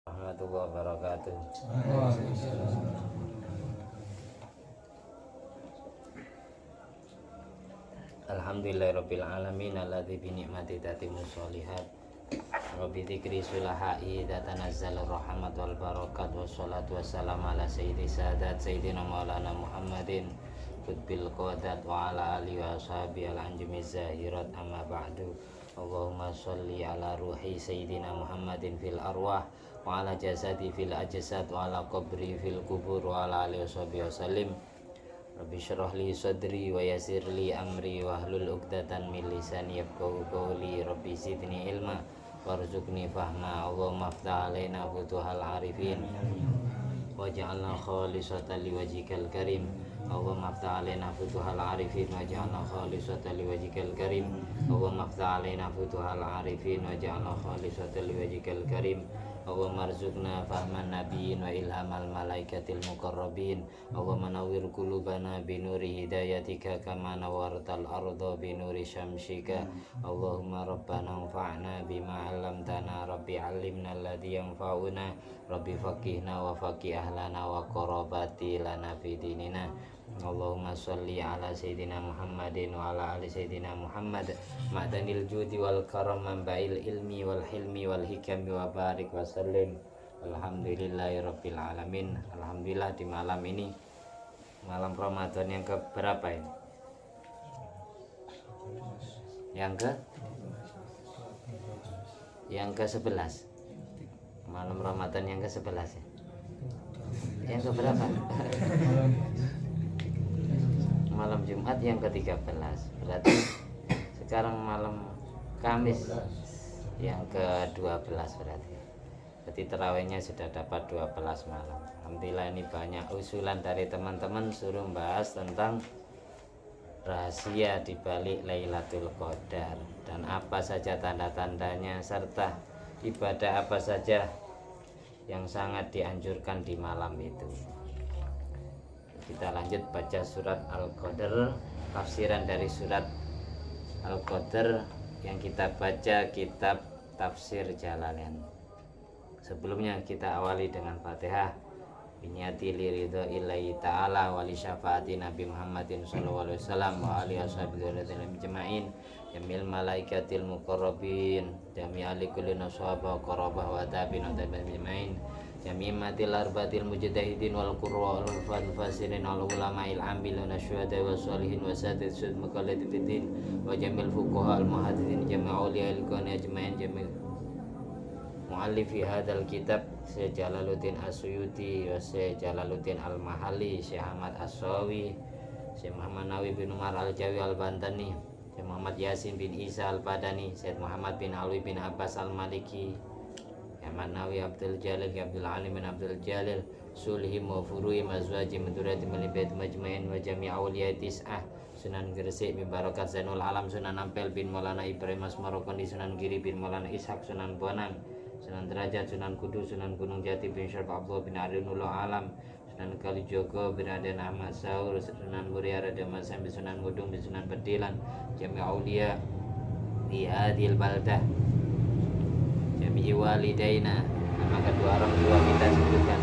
warahmatullahi wabarakatuh. Alhamdulillahirabbil alamin alladzi bi ni'mati tatimmus sholihat. Rabbi dzikri sulahai tatanazzalur rahmat wal barakat wassalatu wassalamu ala sayyidi sadat sayyidina maulana Muhammadin qutbil qadat wa ala alihi wa ashabihi al anjumiz zahirat amma ba'du. Allahumma sholli ala ruhi sayyidina Muhammadin fil arwah wa ala jasadi fil ajsad wa ala qabri fil kubur wa ala alihi washabihi wasallim. Rabbi syrah li sadri wa yassir li amri wa hlul 'uqdatan min lisani yafqahu qawli. Rabbi zidni ilma warzuqni fahma. Allahumma iftah alaina futuhal arifin waj'alna khalisatan liwajhikal karim. Allahumma iftah alaina futuhal arifin waj'alna khalisatan liwajhikal karim. Allahumma iftah alaina futuhal arifin waj'alna khalisatan liwajhikal karim. Allahumma arzuqna fahman nabiyyin wa ilhamal malaikatil muqarrabin. Allahumma nawwir qulubana binuri hidayatika kama nawwartal arda binuri syamsika. Allahumma rabbana anfa'na bima 'allamtana. Rabbi 'allimna alladhi yanfa'una. Rabbi faqihna wa faqih ahlana wa qarabati lana fi dinina. Allahumma sholli ala sayyidina Muhammadin wa ala ali sayyidina Muhammad ma'danil judi wal karam manba'il ilmi wal hilmi wal hikami wa barik wa sallim. Alhamdulillahirabbil alamin. Alhamdulillah di malam ini, malam Ramadan yang keberapa ini? Yang ke-11. Malam Ramadan yang ke-11 ya. Yang keberapa? Malam Jumat yang ke-13. Berarti sekarang malam Kamis yang ke-12 berarti. Berarti terawihnya sudah dapat 12 malam. Alhamdulillah, ini banyak usulan dari teman-teman suruh bahas tentang rahasia di balik Lailatul Qadar dan apa saja tanda-tandanya serta ibadah apa saja yang sangat dianjurkan di malam itu. Kita lanjut baca surat Al-Qadar, tafsiran dari surat Al-Qadar yang kita baca kitab Tafsir Jalalain. Sebelumnya kita awali dengan Fatihah. Binyati liridho illahi ta'ala wa li syafaati Nabi Muhammadin sallallahu alaihi wasallam wa alihi washabihi jama'in jamil malaikatil muqarrabin jami'ali kulli naswaba wa qarabah wa tabin wa tabin jama'in jami'atil arbatil mujtahidin wal qurra wal fasirin wal ulama'il amilun asyhada wa sholihin wa satid sud maqalidin wa jamil fuqaha al muhaddithin jami'ul ilqani ajma'in jami' muallifi hadal kitab Syekh Jalaluddin As-Suyuti wa Syekh Jalaluddin Al-Mahalli, Syekh Ahmad As-Sawi, Syekh Muhammad Nawawi bin Umar Al-Jawi Al-Bantani, Syekh Muhammad Yasin bin Isa Al-Padani, Syekh Muhammad bin Alwi bin Abbas Al-Maliki, Ahmad Nawawi Abdul Jalil Abdul Alim bin Abdul Jalil, Sulhim wa Furuhim Azwaji Madurati Malibait Majma'in wa Jami' Awliya Tis'ah, Sunan Gresik bin Barakat Zainul Alam, Sunan Ampel bin Maulana Ibrahim Asmarokondi, Sunan Giri bin Maulana Ishak, Sunan Bonang, Sunan Derajat, Sunan Kudus, Sunan Gunung Jati bin Syarif Abdullah bin Arinullah Alam, Sunan Kalijogo bin Aden Ahmad Saur, Sunan Muria Raden Masam bin Sunan Ngudung bin Sunan Bedilan, Jami' Aulia di Adil Baldah, Jami' Walidaina, nama kedua orang tua kita sebutkan,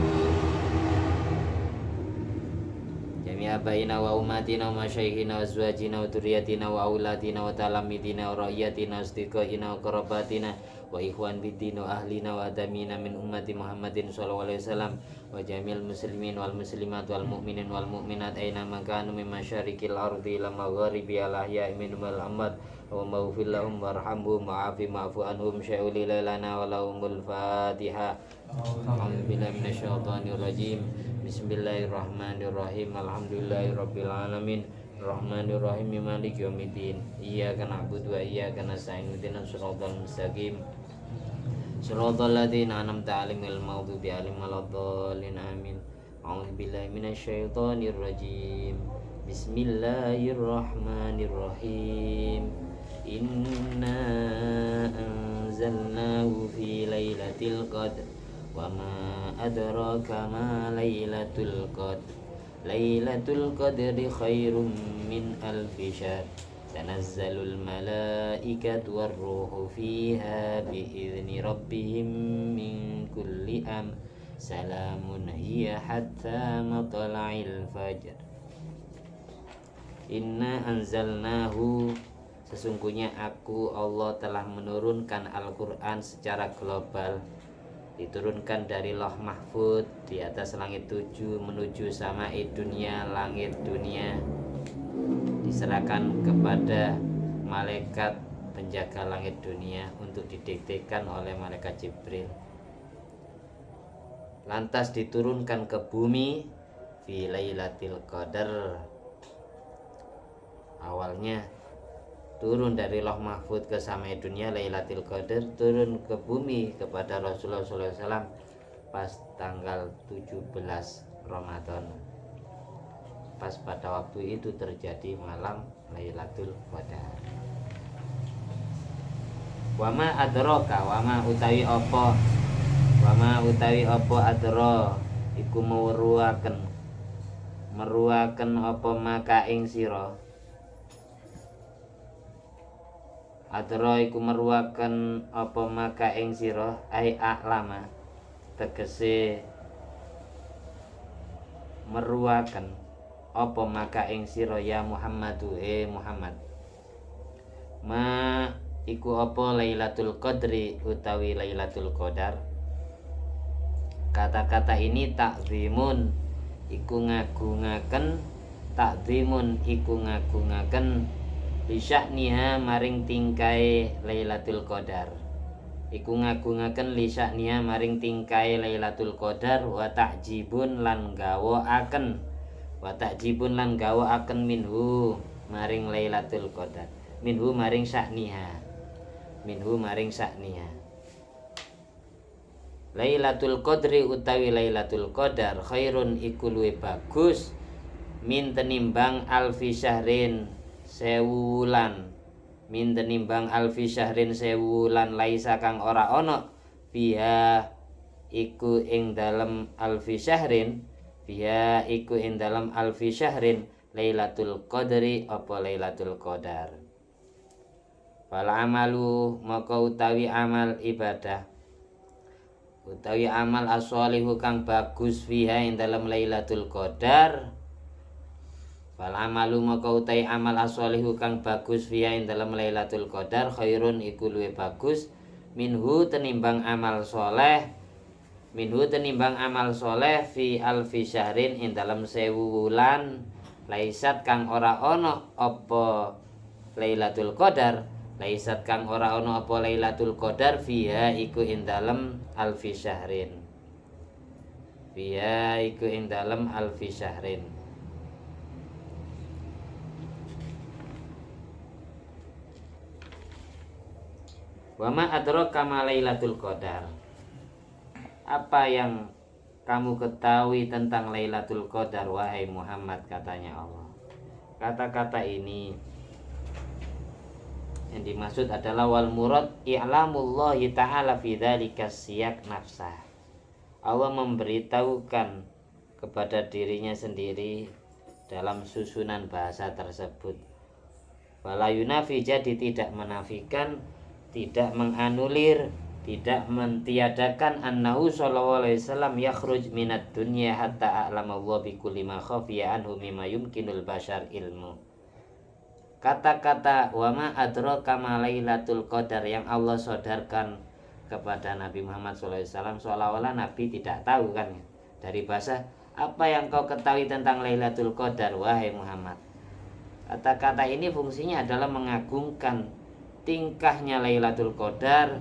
Jami' Abaina wa umatina wa masyayikhina wa azwajina wa turiyatina wa auladina wa talamidina wa ra'iyatina wa istiqaina wa karabatina wa ikhwan bidin wa ahlina wa adamina min ummati Muhammadin sallallahu alaihi wasallam wa jamil muslimin wal muslimat wal mu'minin wal mu'minat aina makanu min masyarikil ardi ila magharibi al ahya'i minhum wal amwat wa maghfir lahum warhamhum wa'afi ma'fu anhum sya'uli lana wa lahumul Fatiha. A'udzu billahi minasyaitonir rajim. Bismillahirrahmanirrahim. Alhamdulillahirabbil alamin. Rahmanirrahim maliki yaumiddin. Iyyaka na'budu wa iyyaka nasta'in. Ihdinas siratal mustaqim. Shiratal ladzina an'amta 'alaihim ghairil maghdubi 'alaihim waladdallin. Amin. A'udzu billahi minasyaitonir rajim. Bismillahirrahmanirrahim. Inna anzalnahu fi lailatul qadr wa ma adraka ma lailatul qadr. Lailatul qadri khairum min alfi syahr. Tanazzalul malaikatu warruhu fiha biizni rabbihim min kulli salamun hiya hatta matla'il fajr. Inna anzalnahu, sesungguhnya aku Allah telah menurunkan Al-Quran secara global, diturunkan dari Lauh Mahfud di atas langit 7 menuju samai dunia, langit dunia, diserahkan kepada malaikat penjaga langit dunia untuk didiktekan oleh malaikat Jibril. Lantas diturunkan ke bumi fi Lailatul Qadar. Awalnya turun dari Lauh Mahfud ke samai dunia Lailatul Qadar, turun ke bumi kepada Rasulullah SAW pas tanggal 17 Ramadan. Pas pada waktu itu terjadi malam Lailatul Qadar. Wama adraka, wama utawi apa adra iku meruaken apa maka ing sira. Adra iku meruaken apa maka ing sira, ai aklama tegese meruaken apa maka ing sira ya Muhammadu Muhammad. Ma iku apa Lailatul Qadri utawi Lailatul Qadar. Kata-kata ini takzimun iku ngagungaken, takzimun iku ngagungaken lisya'niha maring tingkai Lailatul Qadar. Iku ngagungaken lisya'niha maring tingkai Lailatul Qadar, wa ta'jibun lan gawakaken, wa ta'jibun lan gawakaken minhu maring Lailatul Qadar, minhu maring sya'niha, minhu maring sya'niha. Lailatul Qadri utawi Lailatul Qadar khairun iku luwih bagus min tenimbang alfi syahrin sewulan, min tenimbang alfi syahrin sewulan laisa kang ora ana biha iku ing dalem alfi syahrin, biha iku ing dalem alfi syahrin Lailatul Qadri apa Lailatul Qadar. Fal amalu maka utawi amal ibadah utawi amal as-sholihu kang bagus fiha ing dalam Lailatul Qadar. Fal amalu maka utawi amal as-sholihu kang bagus fiha ing dalam Lailatul Qadar khairun iku luwih bagus minhu tenimbang amal soleh, minhu tenimbang amal soleh fi alfi syahrin ing dalam 1000 wulan laisat kang ora ono apa Lailatul Qadar, laisat kang ora ono apa Lailatul Qadar fiha iku ing dalem alfi syahrin, fiha iku ing dalem alfi syahrin. Wama adraka ma Lailatul Qadar. Apa yang kamu ketahui tentang Lailatul Qadar wahai Muhammad, katanya Allah. Kata-kata ini yang dimaksud adalah wal murad i'lamullahi ta'ala fi dzalika siyak nafsah. Allah memberitahukan kepada dirinya sendiri dalam susunan bahasa tersebut. Wala yunafi, jadi tidak menafikan, tidak menganulir, tidak mentiadakan annahu sallallahu alaihi wasallam yakhruj minad dunya hatta a'lama Allah bi kulli ma khafiya anhu mimma yumkinul bashar ilmu. Kata-kata wama adraka ma Lailatul Qadar yang Allah sodarkan kepada Nabi Muhammad SAW seolah-olah Nabi tidak tahu kan, dari bahasa apa yang kau ketahui tentang Lailatul Qadar wahai Muhammad. Kata-kata ini fungsinya adalah mengagungkan tingkahnya Lailatul Qadar,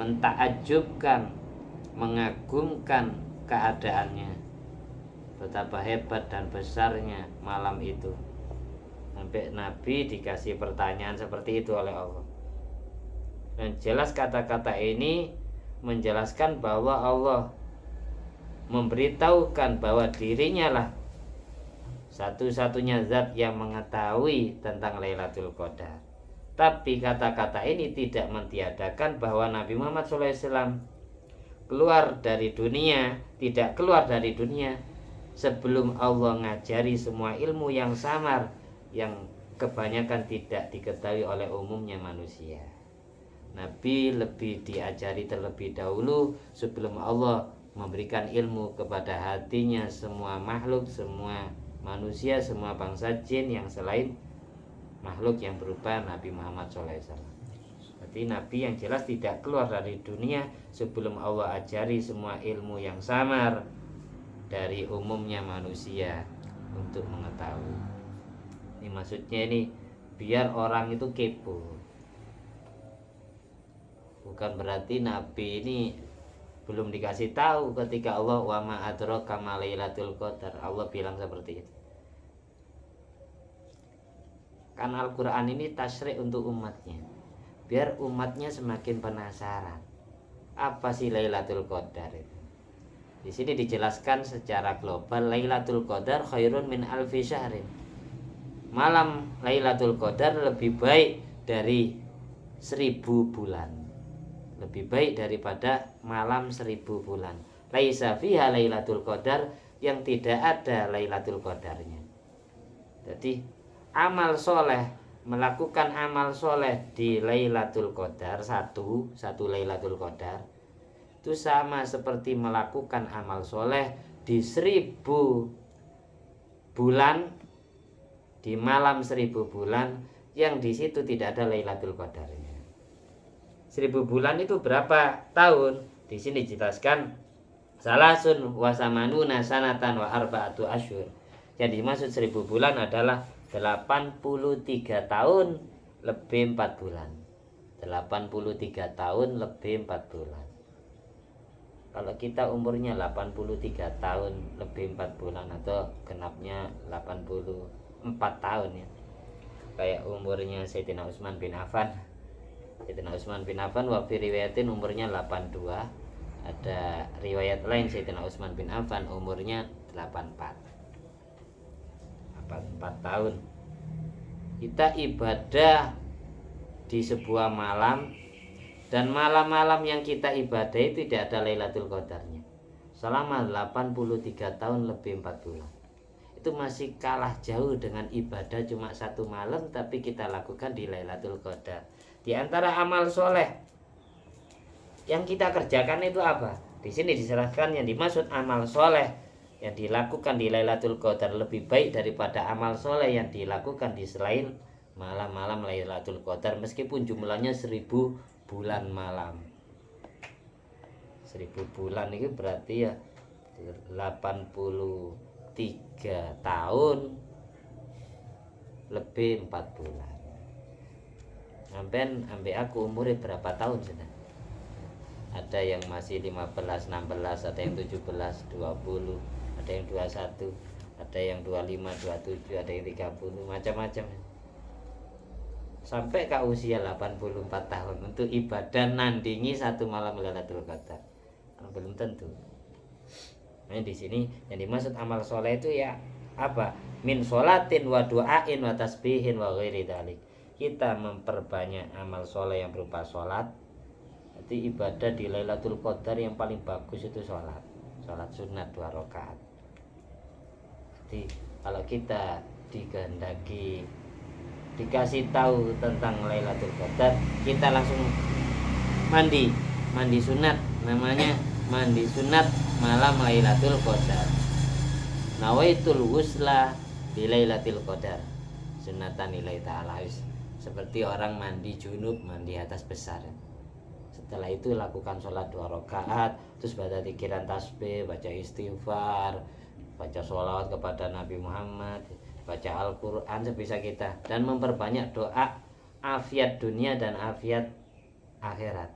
mentakjubkan, mengagumkan keadaannya, betapa hebat dan besarnya malam itu. Sampai Nabi dikasih pertanyaan seperti itu oleh Allah. Dan jelas kata-kata ini menjelaskan bahwa Allah memberitahukan bahwa dirinya lah satu-satunya zat yang mengetahui tentang Lailatul Qadar. Tapi kata-kata ini tidak mentiadakan bahwa Nabi Muhammad SAW keluar dari dunia, tidak keluar dari dunia sebelum Allah ngajari semua ilmu yang samar, yang kebanyakan tidak diketahui oleh umumnya manusia. Nabi lebih diajari terlebih dahulu sebelum Allah memberikan ilmu kepada hatinya semua makhluk, semua manusia, semua bangsa jin yang selain makhluk yang berupa Nabi Muhammad SAW. Berarti Nabi yang jelas tidak keluar dari dunia sebelum Allah ajari semua ilmu yang samar dari umumnya manusia untuk mengetahui. Ini maksudnya ini biar orang itu kepo. Bukan berarti Nabi ini belum dikasih tahu ketika Allah wa ma adraka ma lailatul qadar. Allah bilang seperti itu. Kan Al-Quran ini tasyrik untuk umatnya, biar umatnya semakin penasaran apa sih Lailatul Qadar itu. Di sini dijelaskan secara global, Lailatul Qadar khairun min alfi syahrin. Malam Lailatul Qadar lebih baik dari 1000 bulan. Lebih baik daripada malam 1000 bulan. Laisa fiha Lailatul Qadar, yang tidak ada Lailatul Qadarnya. Jadi amal soleh, melakukan amal soleh di Lailatul Qadar, satu Lailatul Qadar itu sama seperti melakukan amal soleh di 1000 bulan, di malam 1000 bulan yang di situ tidak ada Lailatul Qadarnya. 1000 bulan itu berapa tahun? Di sini dijelaskan salasun wa samanuna sanatan wa arba'atu asyhur. Jadi maksud 1000 bulan adalah 83 tahun lebih 4 bulan. 83 tahun lebih 4 bulan. Kalau kita umurnya 83 tahun lebih 4 bulan atau genapnya 84 tahun ya. Kayak umurnya Sayyidina Utsman bin Affan. Sayyidina Utsman bin Affan wa fi riwayatin umurnya 82. Ada riwayat lain Sayyidina Utsman bin Affan umurnya 84 tahun. Kita ibadah di sebuah malam, dan malam-malam yang kita ibadah itu tidak ada Lailatul Qadarnya selama 83 tahun lebih 4 bulan. Itu masih kalah jauh dengan ibadah cuma satu malam tapi kita lakukan di Lailatul Qadar. Di antara amal soleh yang kita kerjakan itu apa? Di sini dijelaskan yang dimaksud amal soleh yang dilakukan di Lailatul Qadar lebih baik daripada amal soleh yang dilakukan di selain malam-malam Lailatul Qadar, meskipun jumlahnya 1000 bulan malam. 1000 bulan itu berarti ya 83 tahun lebih 4 bulan. Sampai aku umurnya berapa tahun sudah? Ada yang masih 15, 16, ada yang 17, 20, ada yang 21, ada yang 25, 27, ada yang 30, macam-macam. Sampai ke usia 84 tahun untuk ibadah nandingi satu malam Lailatul Qadar. Belum tentu. Nah, di sini yang dimaksud amal soleh itu ya apa? Min sholatin wa du'ain wa tasbihin wa ghairi dzalik. Kita memperbanyak amal soleh yang berupa sholat. Jadi ibadah di Lailatul Qadar yang paling bagus itu sholat. Sholat sunat 2 rakaat. Jadi kalau kita dikehendaki dikasih tahu tentang Lailatul Qadar, kita langsung mandi sunat, namanya mandi sunat malam Lailatul Qadar. Nawaitul wusla di Lailatul Qadar sunatan lillahi ta'ala, seperti orang mandi junub, mandi atas besar. Setelah itu lakukan sholat 2 rakaat, terus baca zikran tasbih, baca istighfar, baca sholawat kepada Nabi Muhammad, baca Al-Quran sebisa kita, dan memperbanyak doa afiat dunia dan afiat akhirat.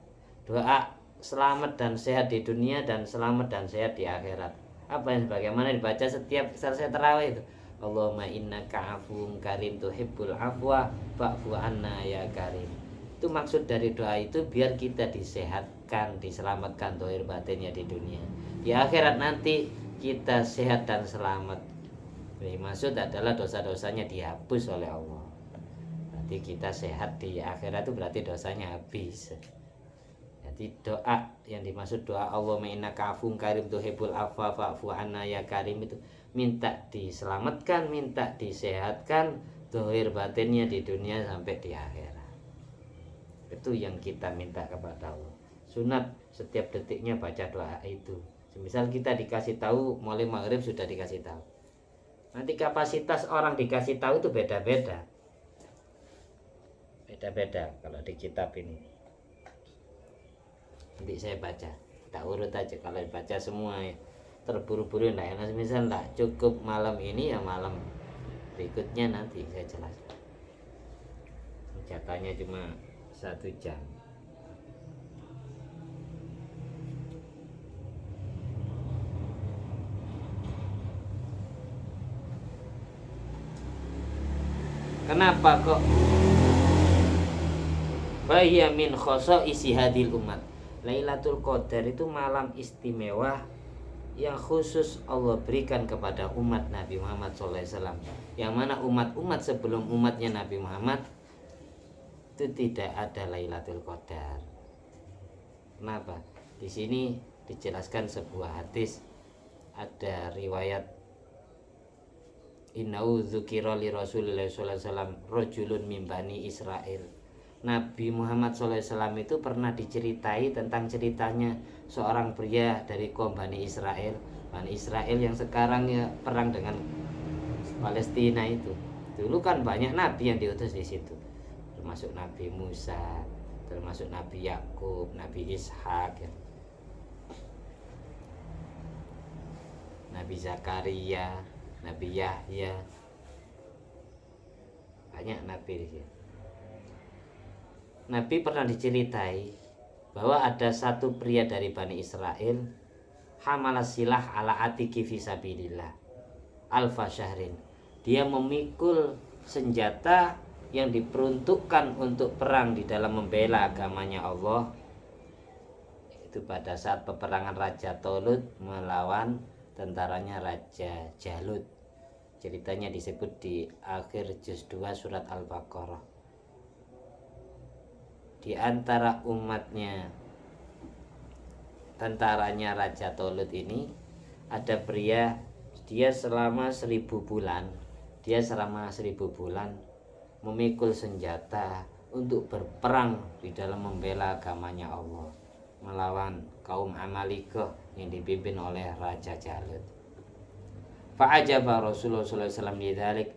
Doa selamat dan sehat di dunia dan selamat dan sehat di akhirat. Apa yang bagaimana dibaca setiap selesai tarawih itu? Allahumma innaka afuwun karim tuhibbul afwa fa'fu anna ya karim. Itu maksud dari doa itu biar kita disehatkan, diselamatkan zahir batinnya di dunia. Di akhirat nanti kita sehat dan selamat. Yang maksud adalah dosa-dosanya dihapus oleh Allah. Berarti kita sehat di akhirat itu berarti dosanya habis. Jadi doa yang dimaksud doa Allahumma innaka afuwun karim tuhibbul afwa fa'fu anna ya karim itu minta diselamatkan, minta disehatkan zahir batinnya di dunia sampai di akhirat. Itu yang kita minta kepada Allah. Sunat setiap detiknya baca doa itu. Misal kita dikasih tahu mulai maghrib sudah dikasih tahu. Nanti kapasitas orang dikasih tahu itu beda-beda. Beda-beda kalau di kitab ini. Nanti saya baca. Tak urut aja kalau baca semua ya. Terburu-buru enggak enak. Misal enggak cukup malam ini ya malam berikutnya nanti saya jelaskan. Jatahnya cuma 1 jam. Kenapa kok bahya min khosoisi hadil umat? Lailatul Qadar itu malam istimewa yang khusus Allah berikan kepada umat Nabi Muhammad SAW. Yang mana umat-umat sebelum umatnya Nabi Muhammad itu tidak ada Lailatul Qadar. Kenapa? Di sini dijelaskan sebuah hadis, ada riwayat Innahu dzukira li Rasulillah sallallahu alaihi wasallam rajulun min Bani Israil. Nabi Muhammad sallallahu alaihi wasallam itu pernah diceritai tentang ceritanya seorang pria dari kaum Bani Israil. Bani Israil yang sekarang ya perang dengan Palestina itu. Dulu kan banyak nabi yang diutus di situ. Termasuk Nabi Musa, termasuk Nabi Yakub, Nabi Ishak ya. Nabi Zakaria, Nabi Yahya, banyak nabi di sini. Nabi pernah diceritai bahwa ada satu pria dari Bani Israel hamalas silah ala atiki fisabilillah alfa syahrin. Dia memikul senjata yang diperuntukkan untuk perang di dalam membela agamanya Allah. Itu pada saat peperangan Raja Tolut melawan tentaranya Raja Jalut. Ceritanya disebut di akhir juz 2 surat Al-Baqarah. Di antara umatnya tentaranya Raja Tolut ini ada pria, dia selama 1000 bulan memikul senjata untuk berperang di dalam membela agamanya Allah melawan kaum Amalikah yang dipimpin oleh Raja Jalut. Fa'ajaba Rasulullah SAW lidzalik.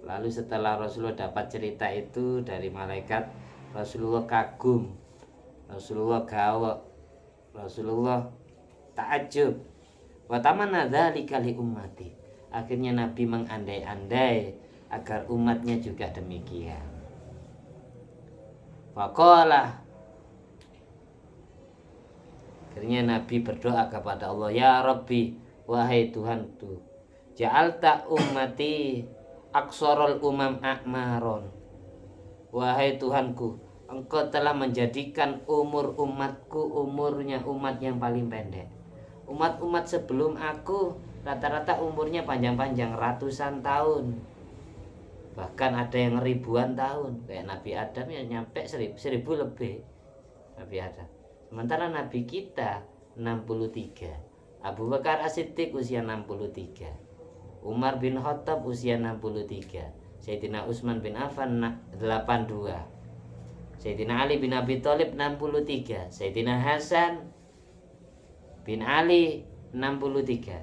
Lalu setelah Rasulullah dapat cerita itu dari malaikat, Rasulullah kagum, Rasulullah gawok, Rasulullah ta'ajub. Wa tamanna dzalika li ummati. Akhirnya Nabi mengandai-andai agar umatnya juga demikian. Faqala, akhirnya Nabi berdoa kepada Allah, ya Rabbi, wahai Tuhanku, ja'alta ummati aksarul umam a'maron. Wahai Tuhanku, Engkau telah menjadikan umur umatku umurnya umat yang paling pendek. Umat-umat sebelum aku rata-rata umurnya panjang-panjang, ratusan tahun, bahkan ada yang ribuan tahun. Kayak Nabi Adam yang nyampe 1000 lebih Nabi Adam. Sementara Nabi kita 63. Abu Bakar As-Siddiq usia 63. Umar bin Khattab usia 63. Sayyidina Utsman bin Affan 82. Sayyidina Ali bin Abi Thalib 63. Sayyidina Hasan bin Ali 63.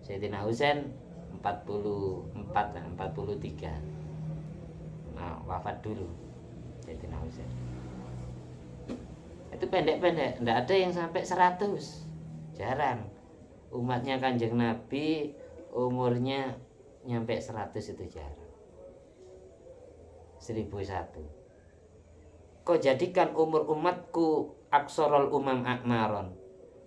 Sayyidina Husain 43. Nah, wafat dulu Sayyidina Husain. Itu pendek-pendek, tidak ada yang sampai 100, jarang. Umatnya Kanjeng Nabi umurnya nyampe 100 itu jarang. 1001. Kau jadikan umur umatku aksorol umam akmaron,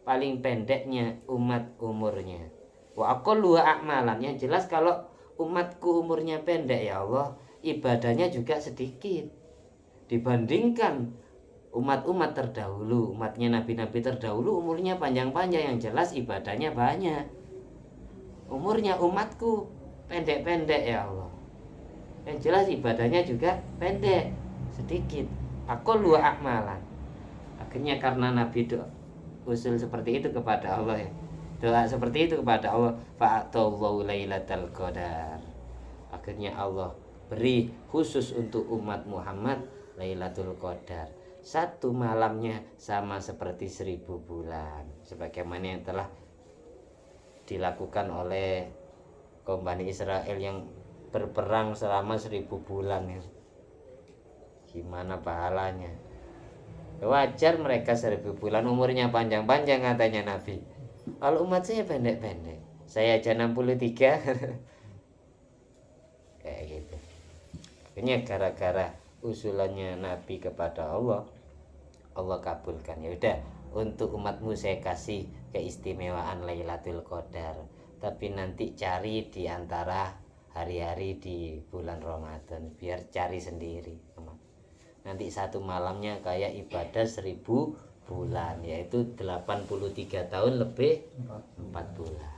paling pendeknya umat umurnya. Wa aqallu a'malan, yang jelas kalau umatku umurnya pendek ya Allah, ibadahnya juga sedikit dibandingkan umat-umat terdahulu. Umatnya nabi-nabi terdahulu umurnya panjang-panjang, yang jelas ibadahnya banyak. Umurnya umatku pendek-pendek ya Allah, yang jelas ibadahnya juga pendek, sedikit. Aqallu a'malan. Akhirnya karena Nabi doa usul seperti itu kepada Allah ya, doa seperti itu kepada Allah, fa'atallahu lailatal qadar. Akhirnya Allah beri khusus untuk umat Muhammad Lailatul Qadar. satu malamnya sama seperti 1000 bulan, sebagaimana yang telah dilakukan oleh kaum Bani Israel yang berperang selama 1000 bulan ya. Gimana pahalanya? Wajar mereka 1000 bulan umurnya panjang-panjang katanya Nabi. Kalau umat saya pendek-pendek, saya aja 63. Kayak gitu. Akhirnya gara-gara usulannya Nabi kepada Allah, Allah kabulkan. Ya udah, untuk umatmu saya kasih keistimewaan Lailatul Qadar, tapi nanti cari di antara hari-hari di bulan Ramadan, biar cari sendiri. Nanti satu malamnya kayak ibadah 1000 bulan, yaitu 83 tahun lebih 4 bulan.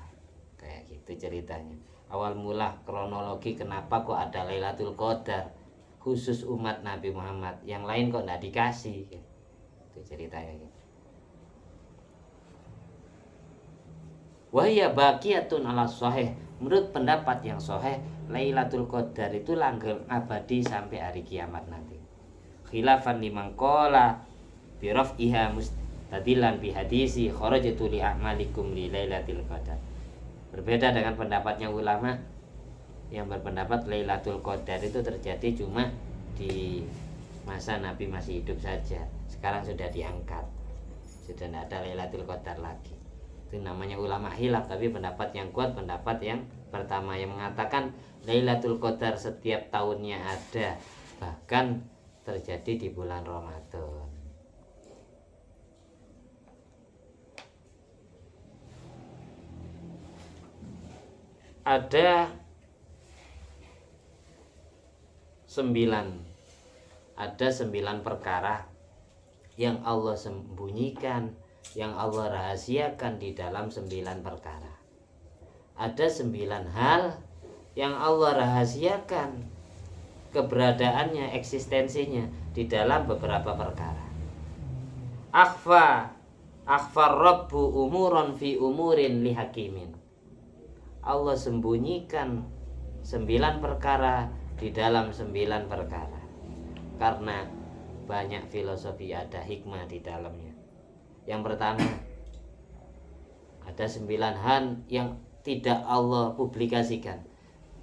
Kayak gitu ceritanya. Awal mula kronologi kenapa kok ada Lailatul Qadar khusus umat Nabi Muhammad, yang lain kok enggak dikasih. Itu ceritanya. Wahya baqiyatun ala sahih. Menurut pendapat yang sahih, Lailatul Qadar itu langgeng abadi sampai hari kiamat nanti. Khilafan liman qala bi raf'iha mustadilan bi hadisi kharajatu li a'malikum li Lailatul Qadar. Berbeda dengan pendapatnya ulama yang berpendapat Lailatul Qadar itu terjadi cuma di masa Nabi masih hidup saja. Sekarang sudah diangkat, sudah tidak ada Lailatul Qadar lagi. Itu namanya ulama khilaf, tapi pendapat yang kuat pendapat yang pertama yang mengatakan Lailatul Qadar setiap tahunnya ada, bahkan terjadi di bulan Ramadan. Ada 9 perkara yang Allah sembunyikan, yang Allah rahasiakan di dalam 9 perkara. Ada 9 hal yang Allah rahasiakan keberadaannya, eksistensinya di dalam beberapa perkara. Akhfar Rabbu umuron fi umurin li hakimin. Allah sembunyikan 9 perkara di dalam 9 perkara, karena banyak filosofi, ada hikmah di dalamnya. Yang pertama, ada 9 hal yang tidak Allah publikasikan,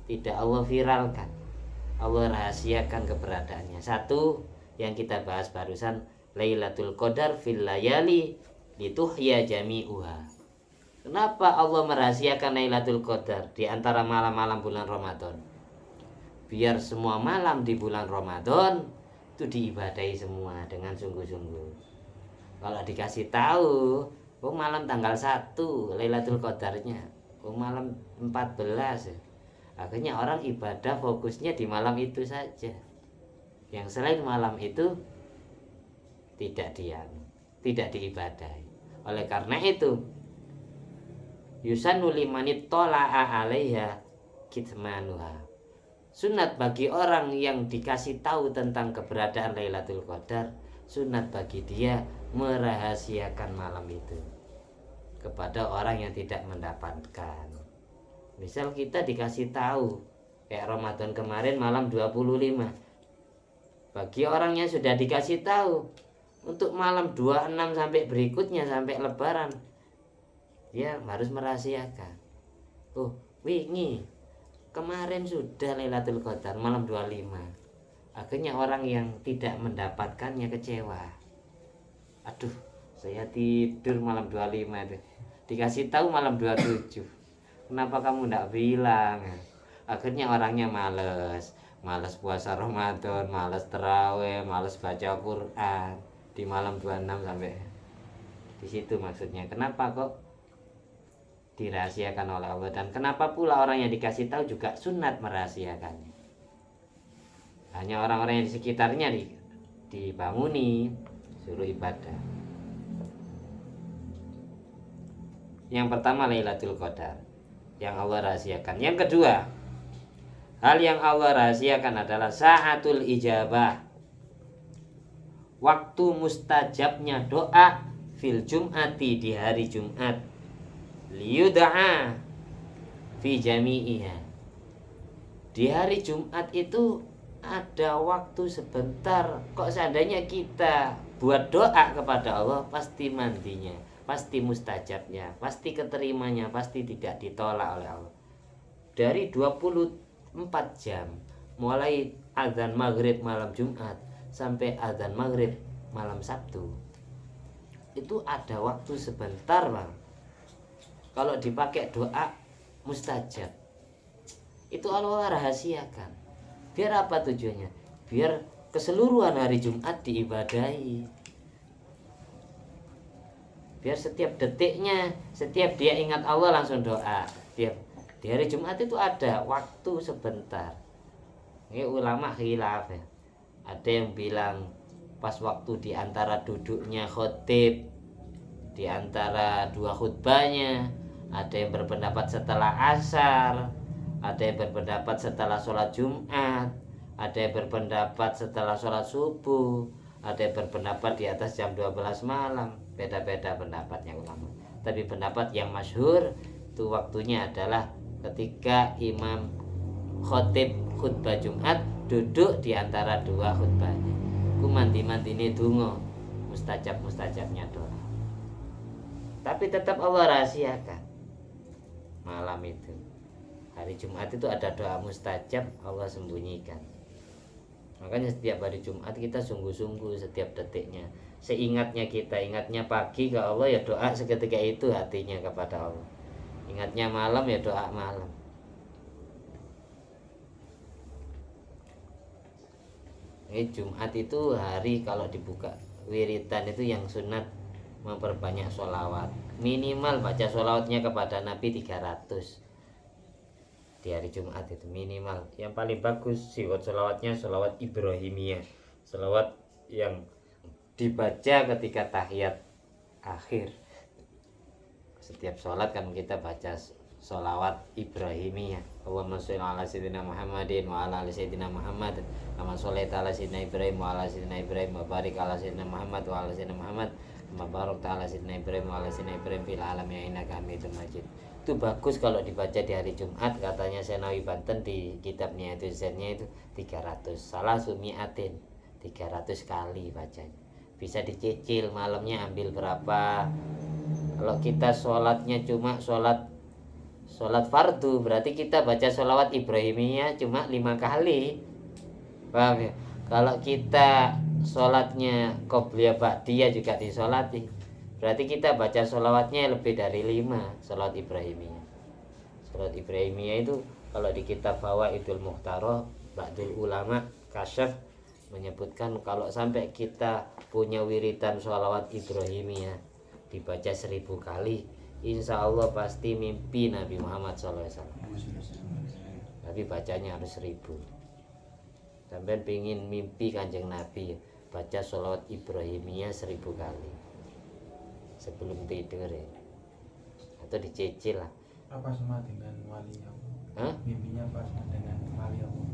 tidak Allah viralkan, Allah rahasiakan keberadaannya. Satu yang kita bahas barusan, Lailatul Qadar fil layali lituhya jami'uha. Kenapa Allah merahasiakan Lailatul Qadar di antara malam-malam bulan Ramadan? Biar semua malam di bulan Ramadan itu diibadahi semua dengan sungguh-sungguh. Kalau dikasih tahu, oh malam tanggal 1 Lailatul Qadarnya, oh malam 14, akhirnya orang ibadah fokusnya di malam itu saja. Yang selain malam itu tidak diibadahi. Oleh karena itu, yusannu limanit tola'a 'alaiha kitmanuha. Sunat bagi orang yang dikasih tahu tentang keberadaan Lailatul Qadar, sunat bagi dia merahasiakan malam itu kepada orang yang tidak mendapatkan. Misal kita dikasih tahu kayak Ramadan kemarin malam 25. Bagi orang yang sudah dikasih tahu untuk malam 26 sampai berikutnya sampai lebaran, dia harus merahasiakan. Oh, wingi kemarin sudah Lailatul Qadar malam 25. Akhirnya orang yang tidak mendapatkannya kecewa. Aduh, saya tidur malam 25 itu. Dikasih tahu malam 27. Kenapa kamu tidak bilang? Akhirnya orangnya malas puasa Ramadan, malas terawih, malas baca Quran di malam 26 sampai di situ maksudnya. Kenapa kok dirahasiakan oleh Allah, dan kenapa pula orang yang dikasih tahu juga sunat merahasiakannya? Hanya orang-orang yang di sekitarnya dibanguni, suruh ibadah. Yang pertama Lailatul Qadar yang Allah rahasiakan. Yang kedua, hal yang Allah rahasiakan adalah sa'atul ijabah, waktu mustajabnya doa fil jum'ati, di hari Jumat, liyud'a fi jami'iha. Di hari Jumat itu ada waktu sebentar. Kok seandainya kita buat doa kepada Allah, pasti mandinya, pasti mustajabnya, pasti keterimanya, pasti tidak ditolak oleh Allah. Dari 24 jam mulai azan maghrib malam Jumat sampai azan maghrib malam Sabtu, itu ada waktu sebentar bang. Kalau dipakai doa mustajab, itu Allah rahasiakan. Biar apa tujuannya? Biar keseluruhan hari Jumat diibadahi. Biar setiap detiknya, setiap dia ingat Allah langsung doa. Tiap di hari Jumat itu ada waktu sebentar. Ini ulama khilaf ya. Ada yang bilang pas waktu di antara duduknya khotib, di antara dua khutbahnya. Ada yang berpendapat setelah asar, ada yang berpendapat setelah sholat Jumat, ada yang berpendapat setelah sholat subuh, ada yang berpendapat di atas jam 12 malam. Beda-beda pendapatnya ulama. Tapi pendapat yang masyhur itu waktunya adalah ketika imam khotib khutbah Jumat duduk di antara dua khutbahnya. Ku mandi-mandi ini dungo mustajabnya doa. Tapi tetap Allah rahasiakan malam itu. Hari Jumat itu ada doa mustajab, Allah sembunyikan. Makanya setiap hari Jumat kita sungguh-sungguh setiap detiknya. Seingatnya kita, ingatnya pagi ke Allah ya doa seketika itu hatinya kepada Allah. Ingatnya malam ya doa malam. Ini Jumat itu hari kalau dibuka wiritan itu yang sunat memperbanyak sholawat. Minimal baca sholawatnya kepada Nabi 300 di hari Jumat itu minimal. Yang paling bagus siwat sholawatnya sholawat Ibrahimiyah, sholawat yang dibaca ketika tahiyat akhir. Setiap sholat kan kita baca sholawat Ibrahimiyah. Allahumma sholli ala sayyidina Muhammadin wa ala ali sayyidina Muhammad kama sholaita ala sayyidina Ibrahim wa ala sayyidina Ibrahim wa barik ala sayyidina Muhammad wa ala sayyidina Muhammad kama barakta ala sayyidina Ibrahim wa ala sayyidina Ibrahim fil alamin innaka Hamidum Majid. Itu bagus kalau dibaca di hari Jumat, katanya Senawi Banten di kitabnya itu zennya itu 300 salah sumiatin 300 kali bacanya. Bisa dicicil malamnya ambil berapa. Kalau kita sholatnya cuma sholat fardu, berarti kita baca sholawat Ibrahimiyah cuma 5 kali. Paham ya? Kalau kita sholatnya qobliyah ba'diyah juga disolati, berarti kita baca sholawatnya lebih dari 5 sholawat Ibrahimiyah. Sholawat Ibrahimiyah itu kalau di kitab Fawaidul Mukhtarah, Ba'dul Ulama Kasyaf menyebutkan kalau sampai kita punya wiritan sholawat Ibrahimiyah dibaca 1000 kali, insya Allah pasti mimpi Nabi Muhammad SAW. Tapi bacanya harus 1000. Sampai pingin mimpi kanjeng Nabi, baca sholawat Ibrahimiyah 1000 kali sebelum tidur ya. Atau dicicil lah. Apa sama dengan wali Allah? Hah? Mimpinya apa sama dengan wali Allah?